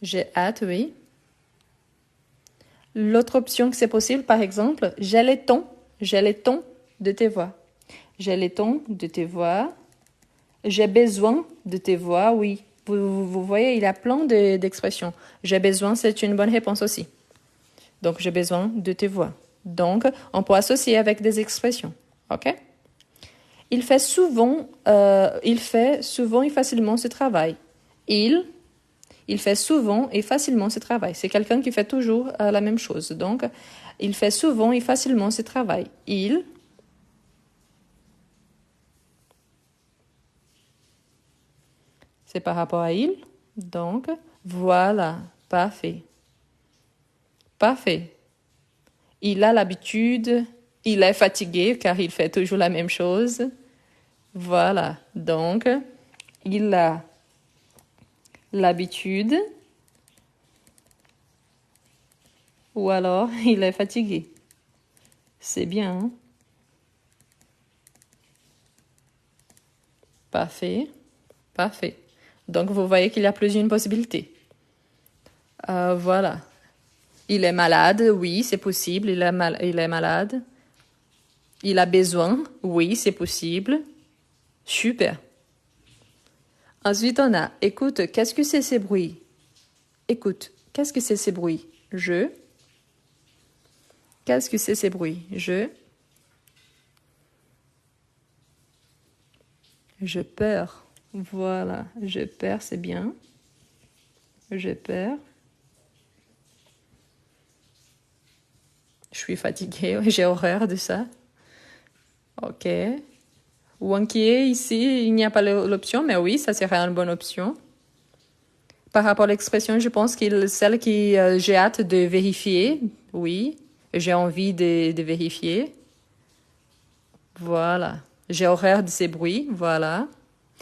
J'ai hâte, oui. L'autre option que c'est possible, par exemple, j'ai le temps de te voir. J'ai le temps de te voir. J'ai besoin de te voir, oui. Vous voyez, il y a plein d'expressions. J'ai besoin, c'est une bonne réponse aussi. Donc, j'ai besoin de te voir. Donc, on peut associer avec des expressions. OK? Il fait souvent et facilement ce travail. Il fait souvent et facilement ce travail. C'est quelqu'un qui fait toujours la même chose. Donc, il fait souvent et facilement ce travail. C'est par rapport à il. Donc, voilà. Parfait. Parfait. Il a l'habitude. Il est fatigué car il fait toujours la même chose. Voilà. Donc, il a l'habitude. Ou alors, il est fatigué. C'est bien. Hein? Parfait. Parfait. Donc, vous voyez qu'il y a plusieurs possibilités. Voilà. Il est malade, oui, c'est possible. Il est malade. Il a besoin, oui, c'est possible. Super. Ensuite, on a, écoute, qu'est-ce que c'est ces bruits? Écoute, qu'est-ce que c'est ces bruits? Qu'est-ce que c'est ces bruits? Je peur. Voilà, je perds, c'est bien. Je perds. Je suis fatiguée, j'ai horreur de ça. Ok. Ou inquiet, ici, il n'y a pas l'option, mais oui, ça serait une bonne option. Par rapport à l'expression, je pense que celle qui j'ai hâte de vérifier, oui. J'ai envie de vérifier. Voilà. J'ai horreur de ces bruits, voilà.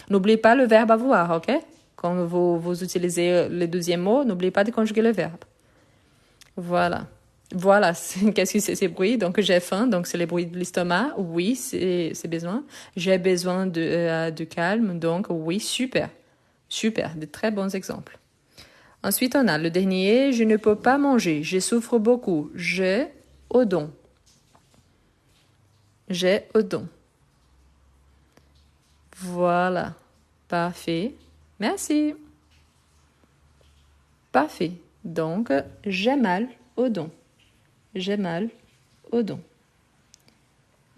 N'oubliez pas le verbe avoir, ok? Quand vous utilisez le deuxième mot, n'oubliez pas de conjuguer le verbe. Voilà. Voilà, qu'est-ce que c'est ces bruits? Donc, j'ai faim, donc c'est les bruits de l'estomac. Oui, c'est besoin. J'ai besoin de calme, donc oui, super. Super, de très bons exemples. Ensuite, on a le dernier, je ne peux pas manger, je souffre beaucoup. J'ai odon. J'ai odon. Voilà. Parfait. Merci. Parfait. Donc, j'ai mal au don. J'ai mal au don.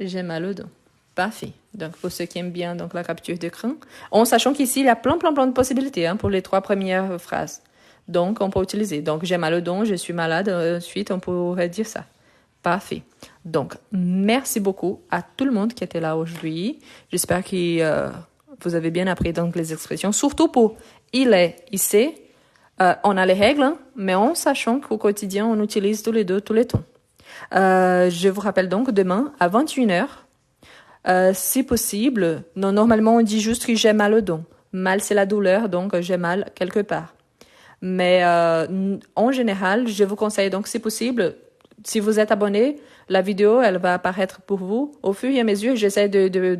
J'ai mal au don. Parfait. Donc, pour ceux qui aiment bien donc, la capture d'écran, en sachant qu'ici, il y a plein de possibilités hein, pour les 3 premières phrases. Donc, on peut utiliser. Donc, j'ai mal au don, je suis malade. Ensuite, on pourrait dire ça. Parfait. Donc, merci beaucoup à tout le monde qui était là aujourd'hui. J'espère que vous avez bien appris donc les expressions. Surtout pour il est, il sait. On a les règles, hein, mais en sachant qu'au quotidien, on utilise tous les deux, tous les tons. Je vous rappelle donc demain à 21h. Si possible, non, normalement on dit juste que j'ai mal au dos. Mal, c'est la douleur, donc j'ai mal quelque part. Mais en général, je vous conseille donc, si possible, si vous êtes abonné, la vidéo, elle va apparaître pour vous. Au fur et à mesure, j'essaie de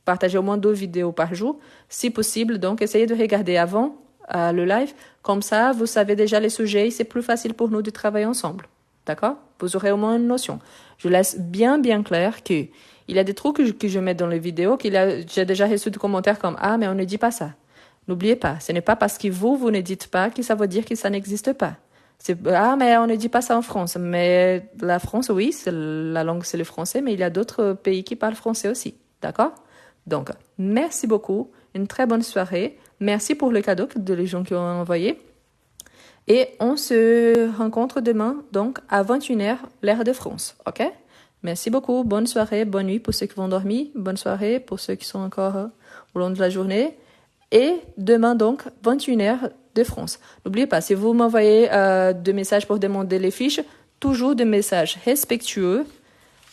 partager au moins 2 vidéos par jour. Si possible, donc, essayez de regarder avant le live. Comme ça, vous savez déjà les sujets et c'est plus facile pour nous de travailler ensemble. D'accord? Vous aurez au moins une notion. Je laisse bien clair que il y a des trucs que je mets dans les vidéos j'ai déjà reçu des commentaires comme « Ah, mais on ne dit pas ça ». N'oubliez pas, ce n'est pas parce que vous ne dites pas que ça veut dire que ça n'existe pas. Ah, mais on ne dit pas ça en France. Mais la France, oui, la langue, c'est le français, mais il y a d'autres pays qui parlent français aussi. D'accord? Donc, merci beaucoup. Une très bonne soirée. Merci pour le cadeau de les gens qui ont envoyé. Et on se rencontre demain, donc, à 21h, l'heure de France. OK? Merci beaucoup. Bonne soirée, bonne nuit pour ceux qui vont dormir. Bonne soirée pour ceux qui sont encore au long de la journée. Et demain, donc, 21h de France. N'oubliez pas, si vous m'envoyez des messages pour demander les fiches, toujours des messages respectueux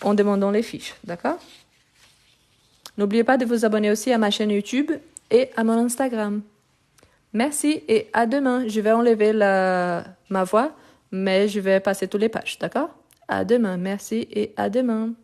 en demandant les fiches. D'accord? N'oubliez pas de vous abonner aussi à ma chaîne YouTube et à mon Instagram. Merci et à demain. Je vais enlever ma voix, mais je vais passer toutes les pages. D'accord? À demain. Merci et à demain.